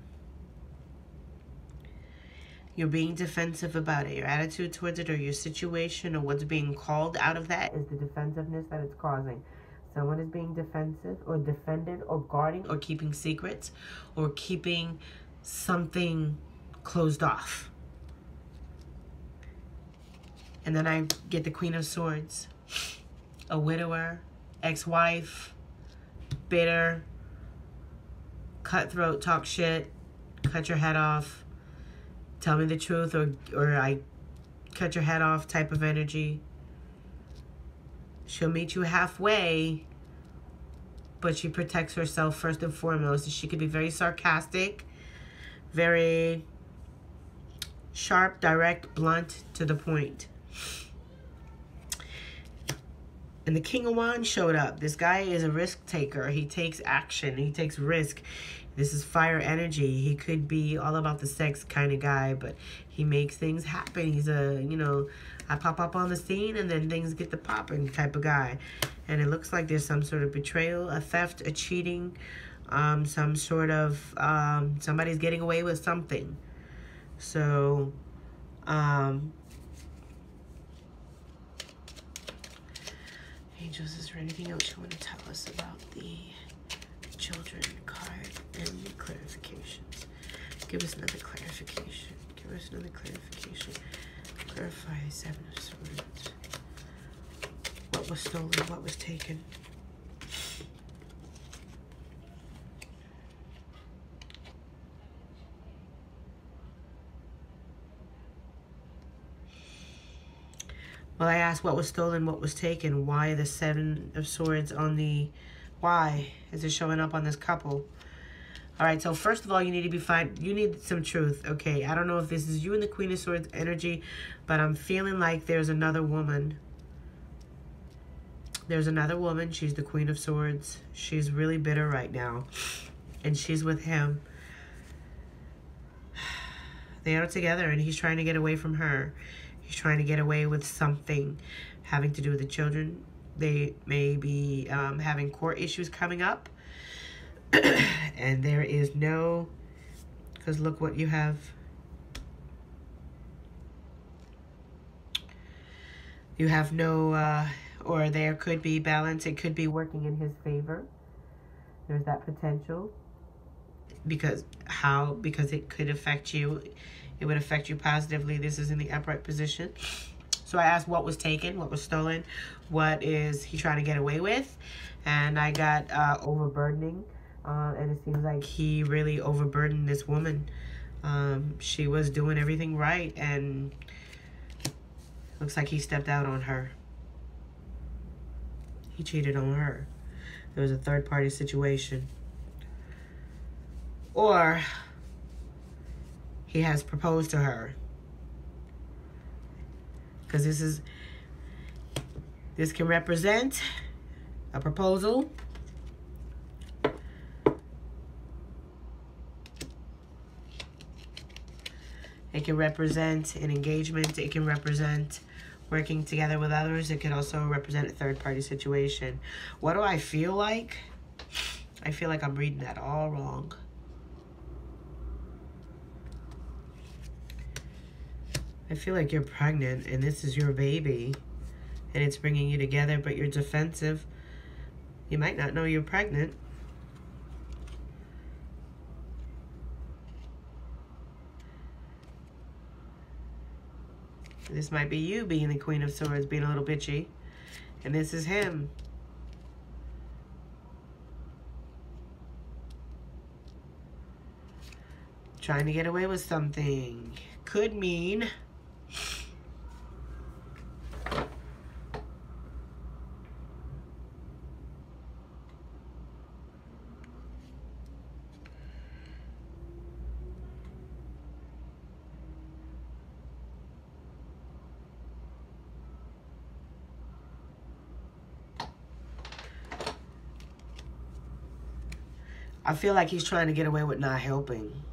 You're being defensive about it. Your attitude towards it, or your situation, or what's being called out of that is the defensiveness that it's causing. Someone is being defensive or defended or guarding or keeping secrets or keeping something closed off. And then I get the Queen of Swords. A widower, ex-wife, bitter, cutthroat, talk shit, cut your head off, tell me the truth, or I cut your head off type of energy. She'll meet you halfway, but she protects herself first and foremost. She could be very sarcastic, very sharp, direct, blunt, to the point. And the King of Wands showed up. This guy is a risk taker. He takes action. He takes risk. This is fire energy. He could be all about the sex kind of guy, but he makes things happen. He's a, you know, I pop up on the scene and then things get to popping type of guy. And it looks like there's some sort of betrayal, a theft, a cheating, some sort of, somebody's getting away with something. So, angels, is there anything else you want to tell us about the children card and the clarifications? Give us another clarification. Give us another clarification. Clarify Seven of Swords. What was stolen? What was taken? Well, I asked what was stolen, what was taken. Why the Seven of Swords on the... Why is it showing up on this couple? All right, so first of all, you need to be fine. You need some truth, okay? I don't know if this is you and the Queen of Swords energy, but I'm feeling like there's another woman. There's another woman. She's the Queen of Swords. She's really bitter right now, and she's with him. They are together, and he's trying to get away from her. He's trying to get away with something having to do with the children. They may be having court issues coming up. And there is no... Because look what you have. You have no... or there could be balance. It could be working in his favor. There's that potential. Because how? Because it could affect you. It would affect you positively. This is in the upright position. So I asked what was taken, what was stolen, what is he trying to get away with? And I got overburdening. And it seems like he really overburdened this woman. She was doing everything right, and looks like he stepped out on her. He cheated on her. There was a third-party situation. Or he has proposed to her. Because this can represent a proposal. It can represent an engagement. It can represent working together with others. It can also represent a third-party situation. What do I feel like? I feel like I'm reading that all wrong. I feel like you're pregnant and this is your baby and it's bringing you together, but you're defensive. You might not know you're pregnant. This might be you being the Queen of Swords, being a little bitchy. And this is him. Trying to get away with something. Could mean... I feel like he's trying to get away with not helping.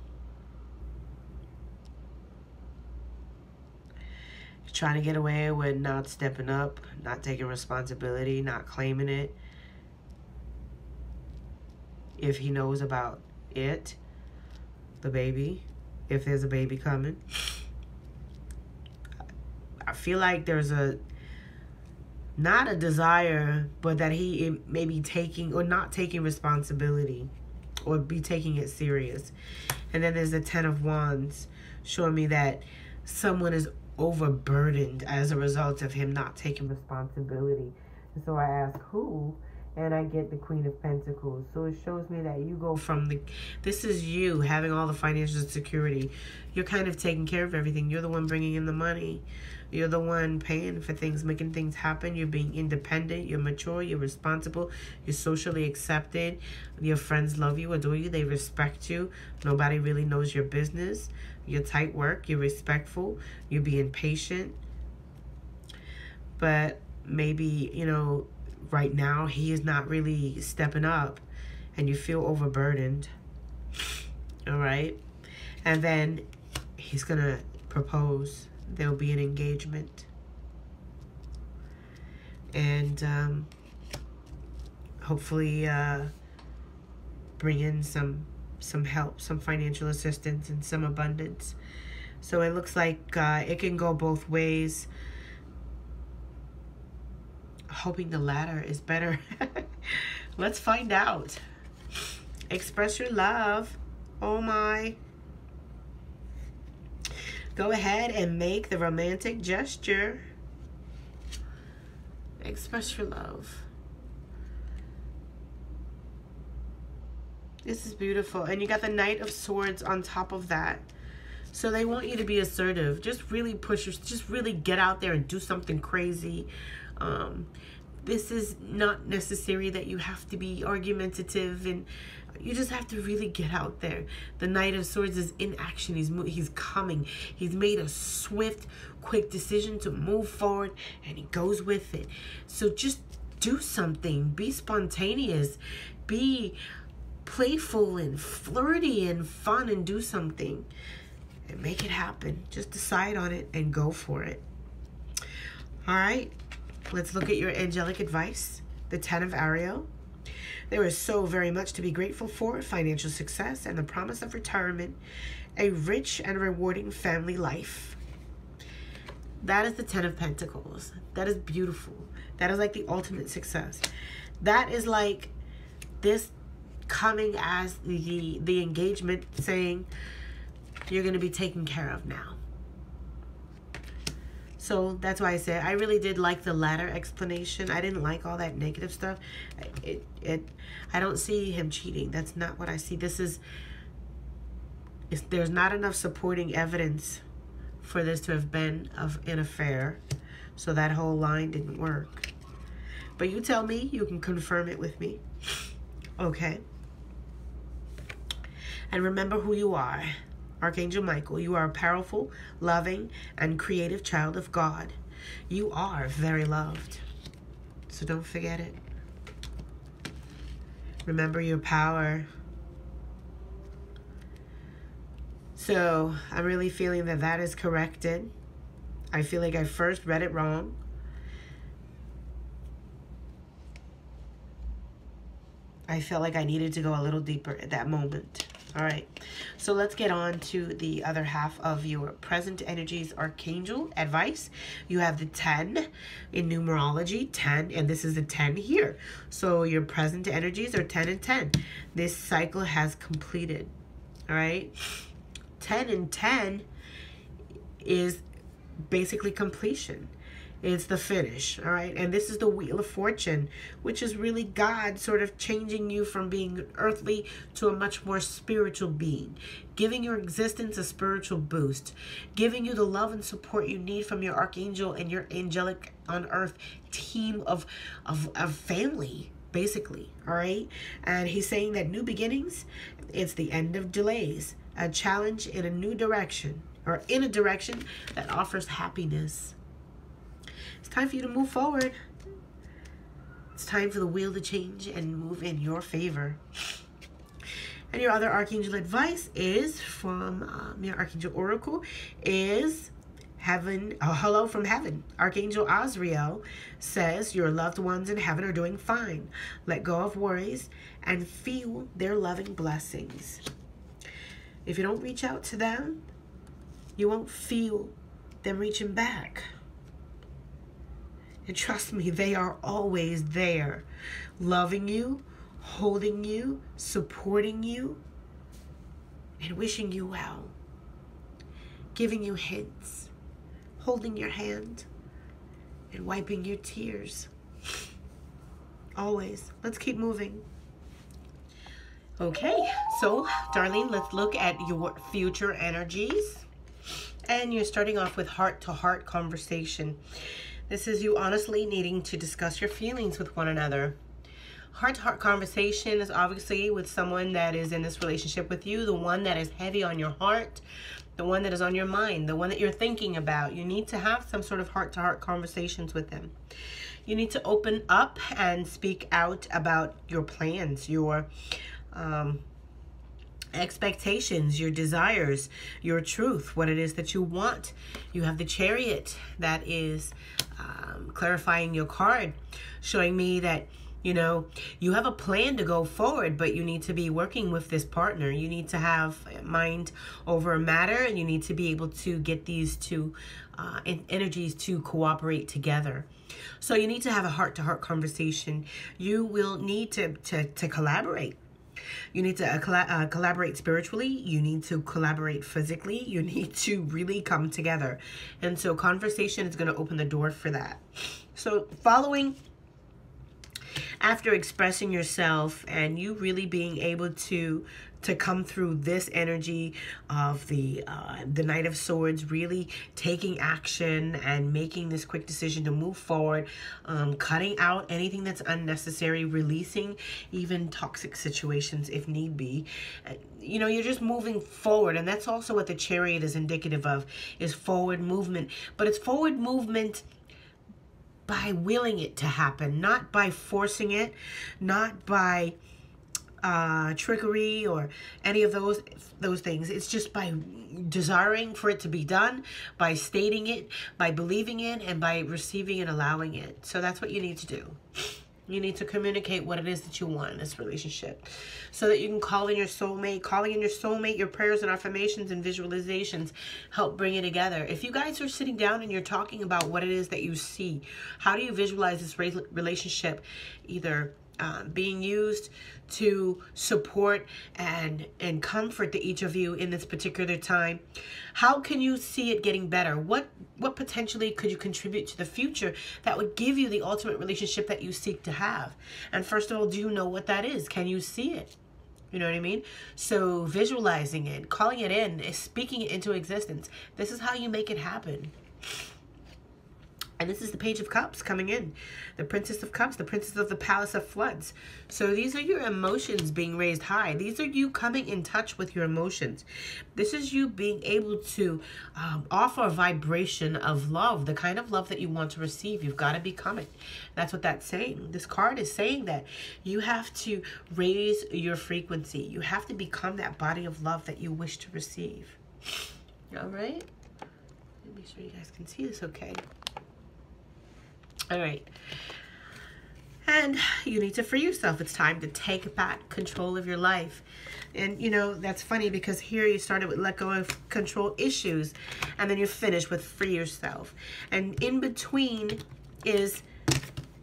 He's trying to get away with not stepping up, not taking responsibility, not claiming it. If he knows about it, the baby, if there's a baby coming. I feel like there's not a desire, but that he may be taking or not taking responsibility. Or be taking it serious. And then there's the Ten of Wands showing me that someone is overburdened as a result of him not taking responsibility. And so I ask who, and I get the Queen of Pentacles. So it shows me that you go from this is you having all the financial security. You're kind of taking care of everything. You're the one bringing in the money. You're the one paying for things, making things happen. You're being independent. You're mature. You're responsible. You're socially accepted. Your friends love you, adore you. They respect you. Nobody really knows your business. You're tight work. You're respectful. You're being patient. But maybe, you know, right now he is not really stepping up and you feel overburdened. All right? And then he's going to propose. There'll be an engagement. And hopefully bring in some help, some financial assistance, and some abundance. So it looks like it can go both ways. Hoping the latter is better. Let's find out. Express your love. Oh my. Go ahead and make the romantic gesture. Express your love. This is beautiful. And you got the Knight of Swords on top of that. So they want you to be assertive. Just really push, just really get out there and do something crazy. This is not necessary that you have to be argumentative, and you just have to really get out there. The Knight of Swords is in action. He's coming. He's made a swift, quick decision to move forward, and he goes with it. So just do something. Be spontaneous. Be playful and flirty and fun, and do something and make it happen. Just decide on it and go for it. All right. Let's look at your angelic advice. The 10 of Ariel. There is so very much to be grateful for. Financial success and the promise of retirement. A rich and rewarding family life. That is the 10 of Pentacles. That is beautiful. That is like the ultimate success. That is like this coming as the engagement, saying you're going to be taken care of now. So that's why I said I really did like the latter explanation. I didn't like all that negative stuff. I don't see him cheating. That's not what I see. There's not enough supporting evidence for this to have been an affair. So that whole line didn't work. But you tell me. You can confirm it with me. Okay. And remember who you are. Archangel Michael, you are a powerful, loving, and creative child of God. You are very loved. So don't forget it. Remember your power. So I'm really feeling that that is corrected. I feel like I first read it wrong. I felt like I needed to go a little deeper at that moment. All right, so let's get on to the other half of your present energies archangel advice. You have the 10 in numerology, 10, and this is the 10 here. So your present energies are 10 and 10. This cycle has completed. All right, 10 and 10 is basically completion. It's the finish, all right? And this is the Wheel of Fortune, which is really God sort of changing you from being earthly to a much more spiritual being, giving your existence a spiritual boost, giving you the love and support you need from your archangel and your angelic on earth team of family, basically, all right? And he's saying that new beginnings, it's the end of delays, a challenge in a new direction, or in a direction that offers happiness. It's time for you to move forward. It's time for the wheel to change and move in your favor. And your other archangel advice is from your archangel oracle is heaven. Hello from heaven. Archangel Azrael says your loved ones in heaven are doing fine. Let go of worries and feel their loving blessings. If you don't reach out to them, you won't feel them reaching back. And trust me, they are always there, loving you, holding you, supporting you, and wishing you well, giving you hints, holding your hand, and wiping your tears. Always. Let's keep moving. Okay, so Darlene, let's look at your future energies. And you're starting off with heart-to-heart conversation. This is you honestly needing to discuss your feelings with one another. Heart-to-heart conversation is obviously with someone that is in this relationship with you, the one that is heavy on your heart, the one that is on your mind, the one that you're thinking about. You need to have some sort of heart-to-heart conversations with them. You need to open up and speak out about your plans, your expectations, your desires, your truth, what it is that you want. You have the Chariot that is clarifying your card, showing me that you have a plan to go forward, but you need to be working with this partner. You need to have mind over a matter, and you need to be able to get these two energies to cooperate together. So you need to have a heart-to-heart conversation. You will need to collaborate. You need to collaborate spiritually. You need to collaborate physically. You need to really come together. And so conversation is going to open the door for that. So after expressing yourself and you really being able to come through this energy of the Knight of Swords, really taking action and making this quick decision to move forward, cutting out anything that's unnecessary, releasing even toxic situations if need be. You're just moving forward, and that's also what the Chariot is indicative of, is forward movement. But it's forward movement by willing it to happen, not by forcing it, not by trickery or any of those things. It's just by desiring for it to be done, by stating it, by believing it, and by receiving and allowing it. So that's what you need to do. You need to communicate what it is that you want in this relationship so that you can call in your soulmate. Calling in your soulmate, your prayers and affirmations and visualizations help bring it together. If you guys are sitting down and you're talking about what it is that you see, how do you visualize this relationship either being used to support and comfort to each of you in this particular time? How can you see it getting better? What potentially could you contribute to the future that would give you the ultimate relationship that you seek to have? And first of all, do you know what that is? Can you see it? You know what I mean? So visualizing it, calling it in, speaking it into existence. This is how you make it happen. And this is the Page of Cups coming in. The Princess of Cups, the Princess of the Palace of Floods. So these are your emotions being raised high. These are you coming in touch with your emotions. This is you being able to offer a vibration of love, the kind of love that you want to receive. You've got to become it. That's what that's saying. This card is saying that you have to raise your frequency. You have to become that body of love that you wish to receive. All right? Let me make sure you guys can see this okay. All right. And you need to free yourself. It's time to take back control of your life. And, that's funny because here you started with let go of control issues, and then you're finished with free yourself. And in between is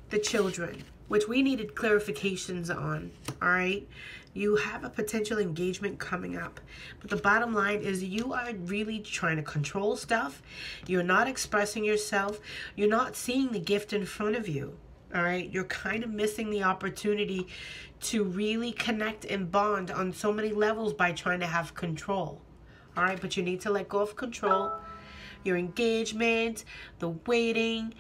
the children, which we needed clarifications on, all right? You have a potential engagement coming up. But the bottom line is you are really trying to control stuff. You're not expressing yourself. You're not seeing the gift in front of you. All right? You're kind of missing the opportunity to really connect and bond on so many levels by trying to have control. All right? But you need to let go of control. Your engagement, the waiting,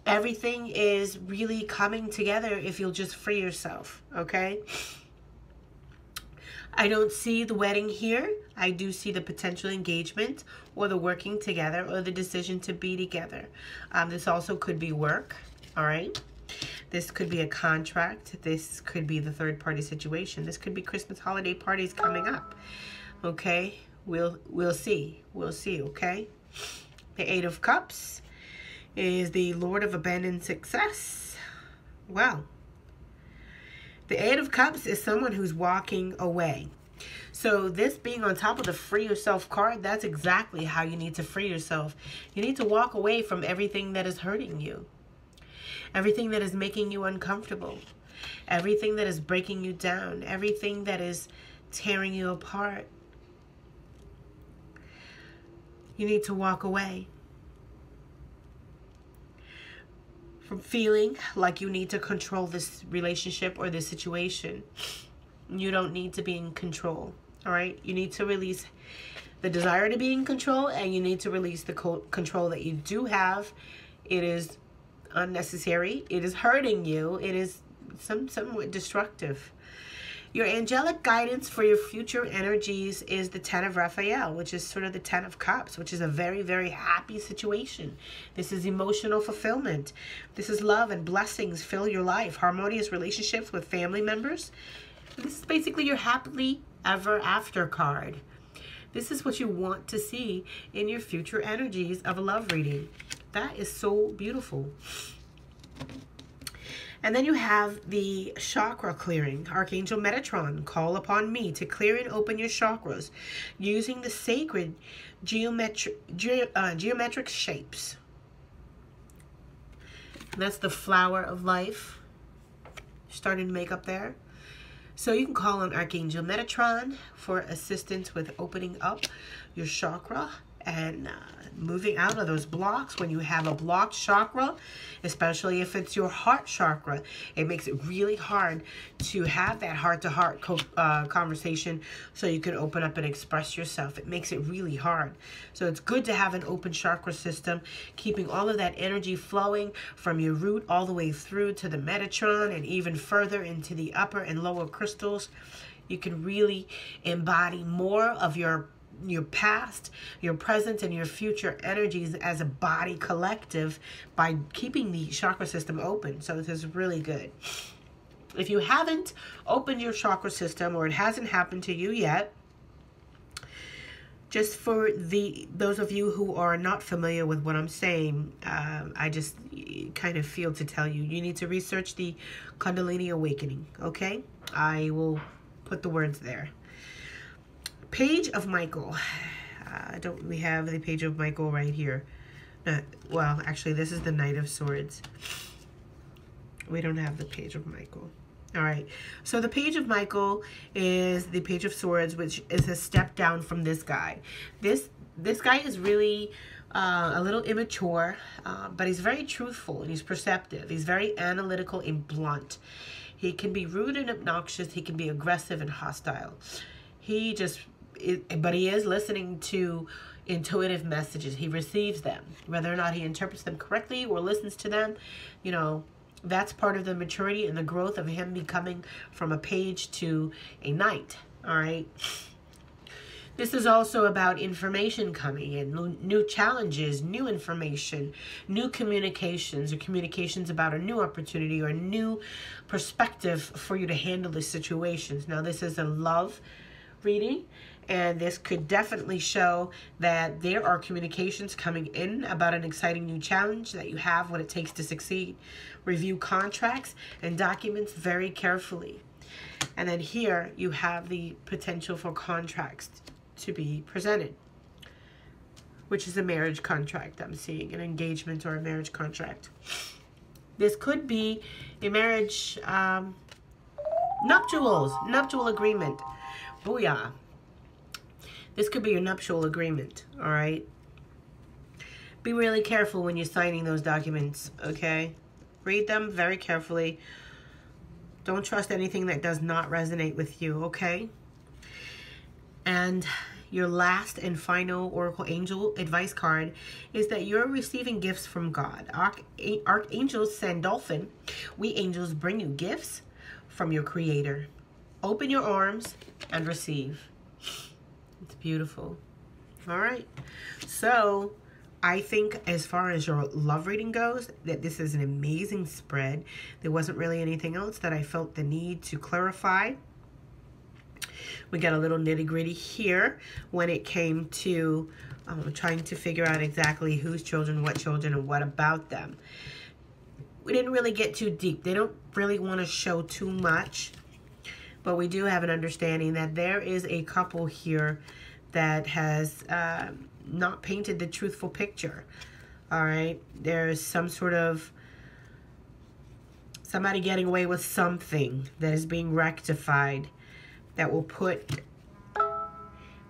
everything is really coming together if you'll just free yourself, okay? I don't see the wedding here. I do see the potential engagement or the working together or the decision to be together. This also could be work, all right? This could be a contract. This could be the third-party situation. This could be Christmas holiday parties coming up, okay? We'll see. We'll see, okay? The Eight of Cups is the Lord of Abandoned Success. Well, the Eight of Cups is someone who's walking away. So this being on top of the Free Yourself card, that's exactly how you need to free yourself. You need to walk away from everything that is hurting you. Everything that is making you uncomfortable. Everything that is breaking you down. Everything that is tearing you apart. You need to walk away from feeling like you need to control this relationship or this situation. You don't need to be in control, all right? You need to release the desire to be in control, and you need to release the control that you do have. It is unnecessary. It is hurting you. It is somewhat destructive. Your angelic guidance for your future energies is the Ten of Raphael, which is sort of the Ten of Cups, which is a very, very happy situation. This is emotional fulfillment. This is love and blessings fill your life. Harmonious relationships with family members. This is basically your happily ever after card. This is what you want to see in your future energies of a love reading. That is so beautiful. And then you have the chakra clearing. Archangel Metatron, call upon me to clear and open your chakras using the sacred geometric shapes. And that's the flower of life. Starting to make up there. So you can call on Archangel Metatron for assistance with opening up your chakra and moving out of those blocks. When you have a blocked chakra, especially if it's your heart chakra, it makes it really hard to have that heart-to-heart conversation so you can open up and express yourself. It makes it really hard. So it's good to have an open chakra system, keeping all of that energy flowing from your root all the way through to the Metatron and even further into the upper and lower crystals. You can really embody more of your past, your present, and your future energies as a body collective by keeping the chakra system open. So this is really good. If you haven't opened your chakra system, or it hasn't happened to you yet, just for those of you who are not familiar with what I'm saying, I just kind of feel to tell you, you need to research the Kundalini Awakening, okay? I will put the words there. Page of Michael. We have the Page of Michael right here. Well, actually, this is the Knight of Swords. We don't have the Page of Michael. All right. So the Page of Michael is the Page of Swords, which is a step down from this guy. This guy is really a little immature, but he's very truthful and he's perceptive. He's very analytical and blunt. He can be rude and obnoxious. He can be aggressive and hostile. But he is listening to intuitive messages. He receives them. Whether or not he interprets them correctly or listens to them, you know, that's part of the maturity and the growth of him becoming from a page to a knight. All right. This is also about information coming in, new challenges, new information, new communications, or communications about a new opportunity or a new perspective for you to handle the situations. Now, this is a love reading, and this could definitely show that there are communications coming in about an exciting new challenge, that you have what it takes to succeed. Review contracts and documents very carefully. And then here you have the potential for contracts to be presented, which is a marriage contract. I'm seeing an engagement or a marriage contract. This could be a marriage, nuptial agreement. Booyah. This could be your nuptial agreement, all right? Be really careful when you're signing those documents, okay? Read them very carefully. Don't trust anything that does not resonate with you, okay? And your last and final Oracle Angel advice card is that you're receiving gifts from God. Archangel Sandalphon, we angels bring you gifts from your Creator. Open your arms and receive. It's beautiful. All right. So I think as far as your love reading goes, that this is an amazing spread. There wasn't really anything else that I felt the need to clarify. We got a little nitty-gritty here when it came to trying to figure out exactly whose children, and what about them. We didn't really get too deep. They don't really want to show too much. But we do have an understanding that there is a couple here that has not painted the truthful picture. All right. There's some sort of somebody getting away with something that is being rectified that will put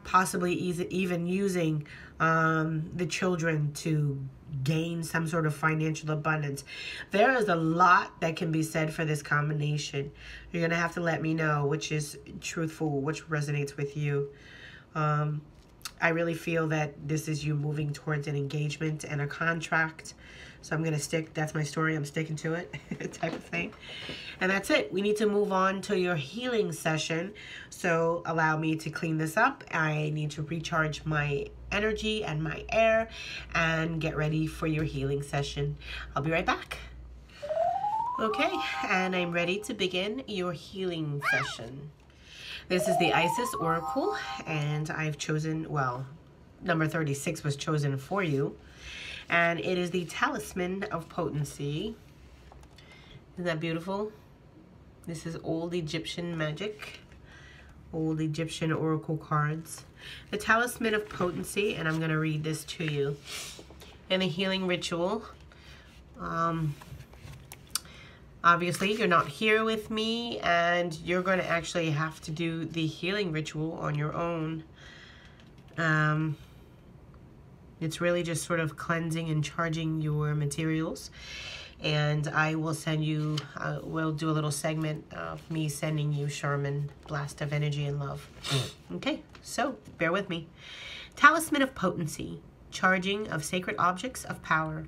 possibly even using the children to gain some sort of financial abundance. There is a lot that can be said for this combination. You're going to have to let me know which is truthful, which resonates with you. I really feel that this is you moving towards an engagement and a contract. So I'm going to stick, that's my story, I'm sticking to it type of thing. And that's it. We need to move on to your healing session. So allow me to clean this up. I need to recharge my energy and my air and get ready for your healing session. I'll be right back. Okay, and I'm ready to begin your healing session. This is the Isis Oracle, and I've chosen, well, number 36 was chosen for you. And it is the Talisman of Potency. Isn't that beautiful? This is old Egyptian magic, old Egyptian oracle cards. The Talisman of Potency, and I'm going to read this to you. In the healing ritual, obviously you're not here with me, and you're going to actually have to do the healing ritual on your own. It's really just sort of cleansing and charging your materials. And I will send you, we'll do a little segment of me sending you Sherman Blast of Energy and Love. Okay, so bear with me. Talisman of Potency, charging of sacred objects of power.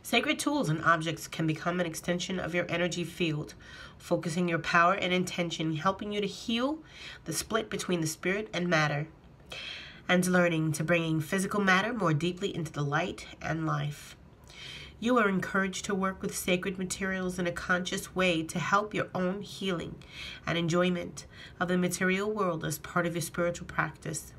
Sacred tools and objects can become an extension of your energy field, focusing your power and intention, helping you to heal the split between the spirit and matter, and learning to bring physical matter more deeply into the light and life. You are encouraged to work with sacred materials in a conscious way to help your own healing and enjoyment of the material world as part of your spiritual practice.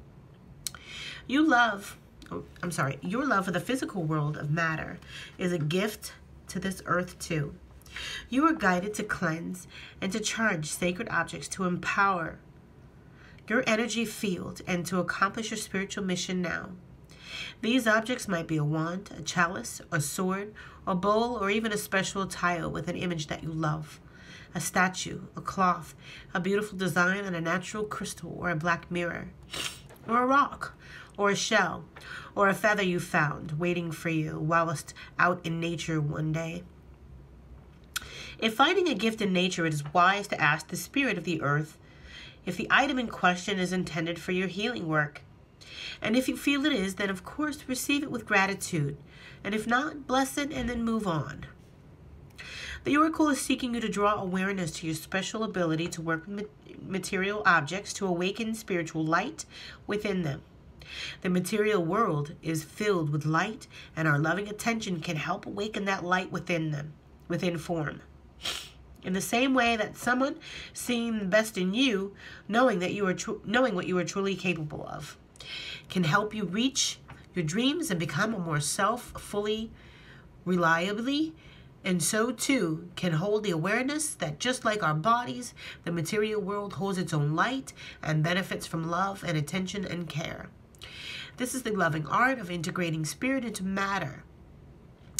Your love for the physical world of matter is a gift to this earth too. You are guided to cleanse and to charge sacred objects to empower your energy field and to accomplish your spiritual mission now. These objects might be a wand, a chalice, a sword, a bowl, or even a special tile with an image that you love. A statue, a cloth, a beautiful design on a natural crystal or a black mirror, or a rock, or a shell, or a feather you found waiting for you whilst out in nature one day. If finding a gift in nature, it is wise to ask the spirit of the earth if the item in question is intended for your healing work. And if you feel it is, then of course receive it with gratitude. And if not, bless it and then move on. The Oracle is seeking you to draw awareness to your special ability to work with material objects to awaken spiritual light within them. The material world is filled with light, and our loving attention can help awaken that light within them, within form. In the same way that someone seeing the best in you, knowing what you are truly capable of, can help you reach your dreams and become a more fully, reliably, and so too can hold the awareness that just like our bodies, the material world holds its own light and benefits from love and attention and care. This is the loving art of integrating spirit into matter.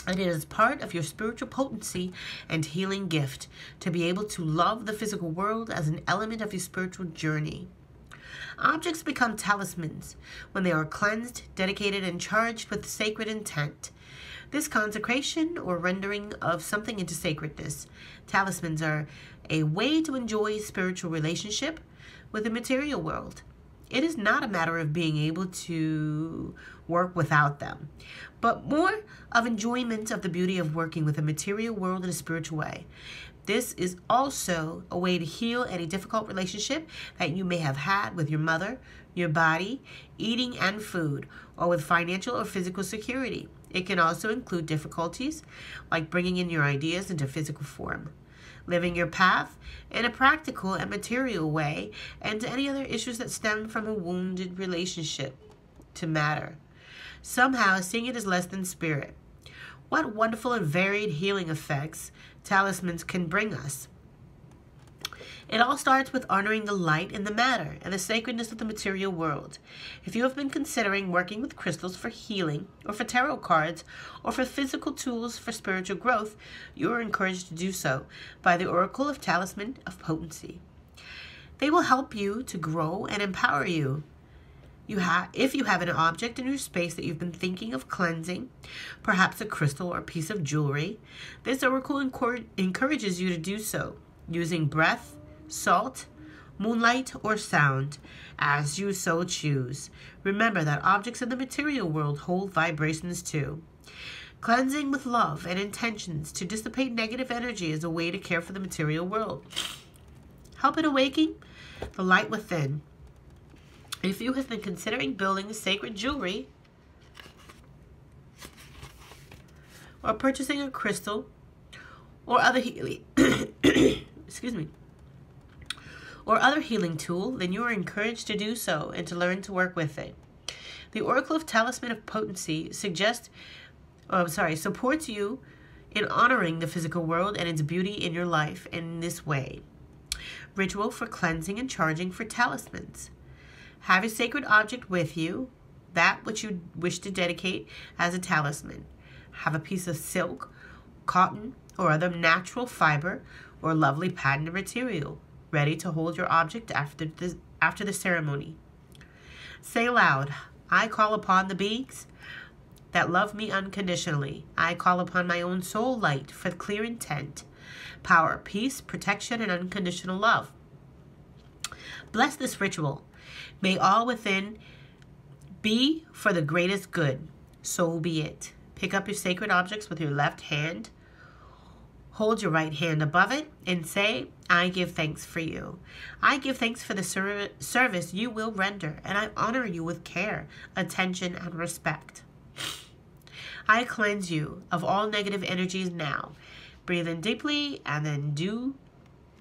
And it is part of your spiritual potency and healing gift to be able to love the physical world as an element of your spiritual journey. Objects become talismans when they are cleansed, dedicated, and charged with sacred intent. This consecration or rendering of something into sacredness. Talismans are a way to enjoy spiritual relationship with the material world. It is not a matter of being able to work without them, but more of enjoyment of the beauty of working with the material world in a spiritual way. This is also a way to heal any difficult relationship that you may have had with your mother, your body, eating and food, or with financial or physical security. It can also include difficulties like bringing in your ideas into physical form, living your path in a practical and material way, and to any other issues that stem from a wounded relationship to matter. Somehow seeing it as less than spirit. What wonderful and varied healing effects talismans can bring us. It all starts with honoring the light in the matter and the sacredness of the material world. If you have been considering working with crystals for healing, or for tarot cards, or for physical tools for spiritual growth, you are encouraged to do so by the Oracle of Talisman of Potency. They will help you to grow and empower you. If you have an object in your space that you've been thinking of cleansing, perhaps a crystal or a piece of jewelry, this oracle encourages you to do so, using breath, salt, moonlight, or sound, as you so choose. Remember that objects in the material world hold vibrations too. Cleansing with love and intentions to dissipate negative energy is a way to care for the material world. Help it awaken the light within. If you have been considering building sacred jewelry or purchasing a crystal or other healing excuse me, or other healing tool, then you are encouraged to do so and to learn to work with it. The Oracle of Talisman of Potency supports you in honoring the physical world and its beauty in your life in this way. Ritual for cleansing and charging for talismans. Have a sacred object with you, that which you wish to dedicate as a talisman. Have a piece of silk, cotton, or other natural fiber or lovely patterned material ready to hold your object after the ceremony. Say aloud, I call upon the beings that love me unconditionally. I call upon my own soul light for clear intent, power, peace, protection, and unconditional love. Bless this ritual. May all within be for the greatest good. So be it. Pick up your sacred objects with your left hand. Hold your right hand above it and say, I give thanks for you. I give thanks for the service you will render, and I honor you with care, attention, and respect. I cleanse you of all negative energies now. Breathe in deeply and then do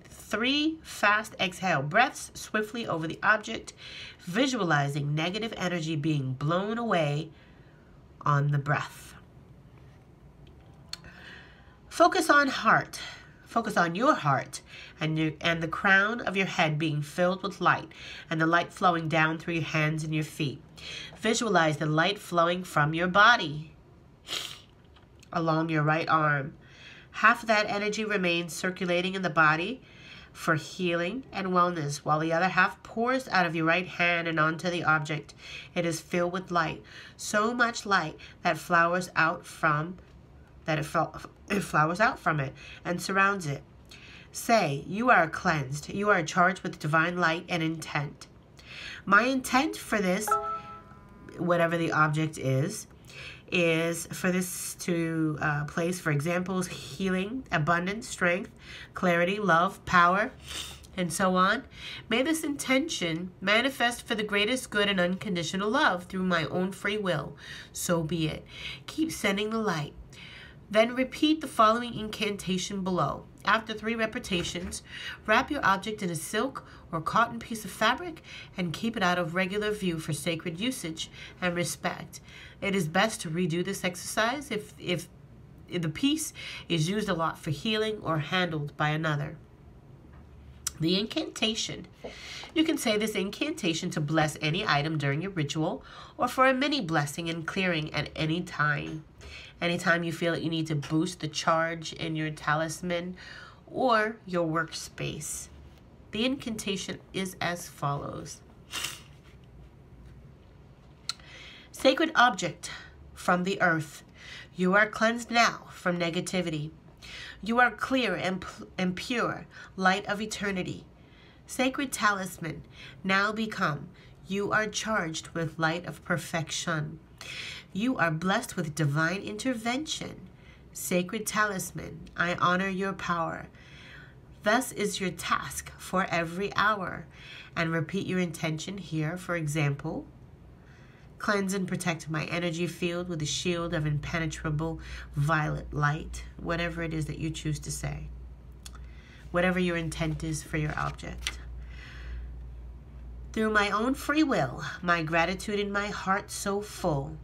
3 fast exhale breaths swiftly over the object, visualizing negative energy being blown away on the breath. Focus on heart. Focus on your heart and the crown of your head being filled with light and the light flowing down through your hands and your feet. Visualize the light flowing from your body along your right arm. Half of that energy remains circulating in the body for healing and wellness, while the other half pours out of your right hand and onto the object. It is filled with light, so much light that flowers out from it flowers out from it and surrounds it. Say, you are cleansed. You are charged with divine light and intent. My intent for this, whatever the object is for this to place, for examples, healing, abundance, strength, clarity, love, power, and so on. May this intention manifest for the greatest good and unconditional love through my own free will. So be it. Keep sending the light. Then repeat the following incantation below. After 3 repetitions, wrap your object in a silk or cotton piece of fabric and keep it out of regular view for sacred usage and respect. It is best to redo this exercise if the piece is used a lot for healing or handled by another. The incantation. You can say this incantation to bless any item during your ritual or for a mini blessing and clearing at any time. Anytime you feel that you need to boost the charge in your talisman or your workspace. The incantation is as follows. Sacred object from the earth. You are cleansed now from negativity. You are clear and pure, light of eternity. Sacred talisman, now become. You are charged with light of perfection. You are blessed with divine intervention. Sacred talisman, I honor your power. Thus is your task for every hour. And repeat your intention here, for example. Cleanse and protect my energy field with a shield of impenetrable violet light. Whatever it is that you choose to say. Whatever your intent is for your object. Through my own free will, my gratitude in my heart so full.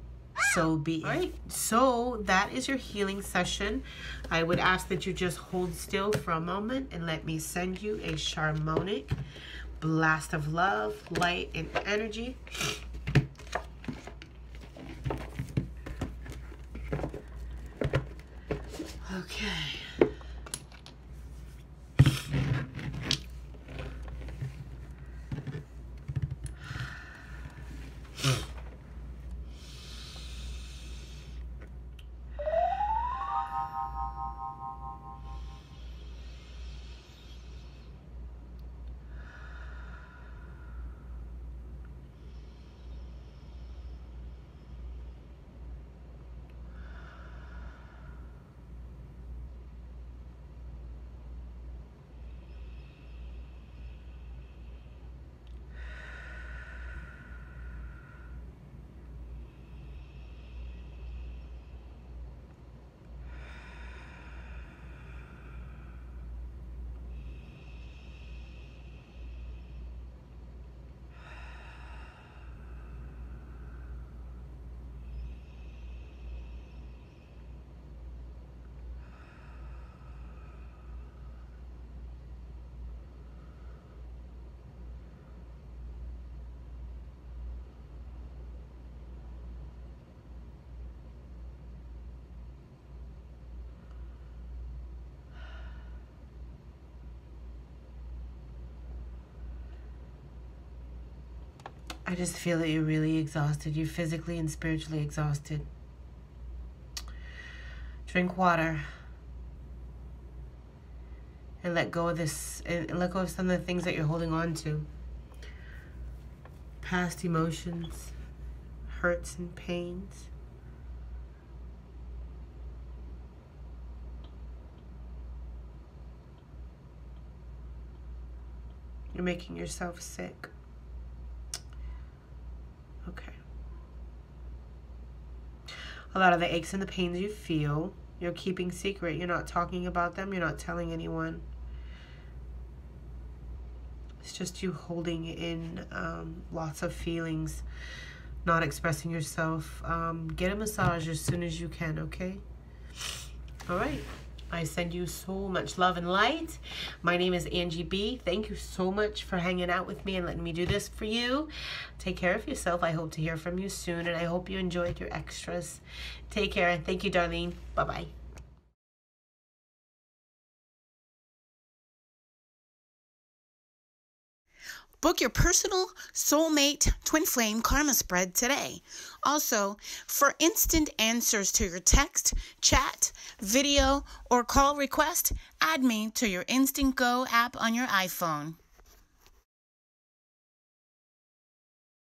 So be it. All right, so that is your healing session. I would ask that you just hold still for a moment and let me send you a harmonic blast of love, light, and energy. Okay. I just feel that you're really exhausted. You're physically and spiritually exhausted. Drink water. And let go of this, and let go of some of the things that you're holding on to. Past emotions, hurts and pains. You're making yourself sick. Okay. A lot of the aches and the pains you feel, you're keeping secret. You're not talking about them. You're not telling anyone. It's just you holding in lots of feelings, not expressing yourself. Get a massage as soon as you can, okay? All right. I send you so much love and light. My name is Angie B. Thank you so much for hanging out with me and letting me do this for you. Take care of yourself. I hope to hear from you soon, and I hope you enjoyed your extras. Take care. Thank you, Darlene. Bye-bye.
Book your personal soulmate twin flame karma spread today. Also, for instant answers to your text, chat, video, or call request, add me to your Instant Go app on your iPhone.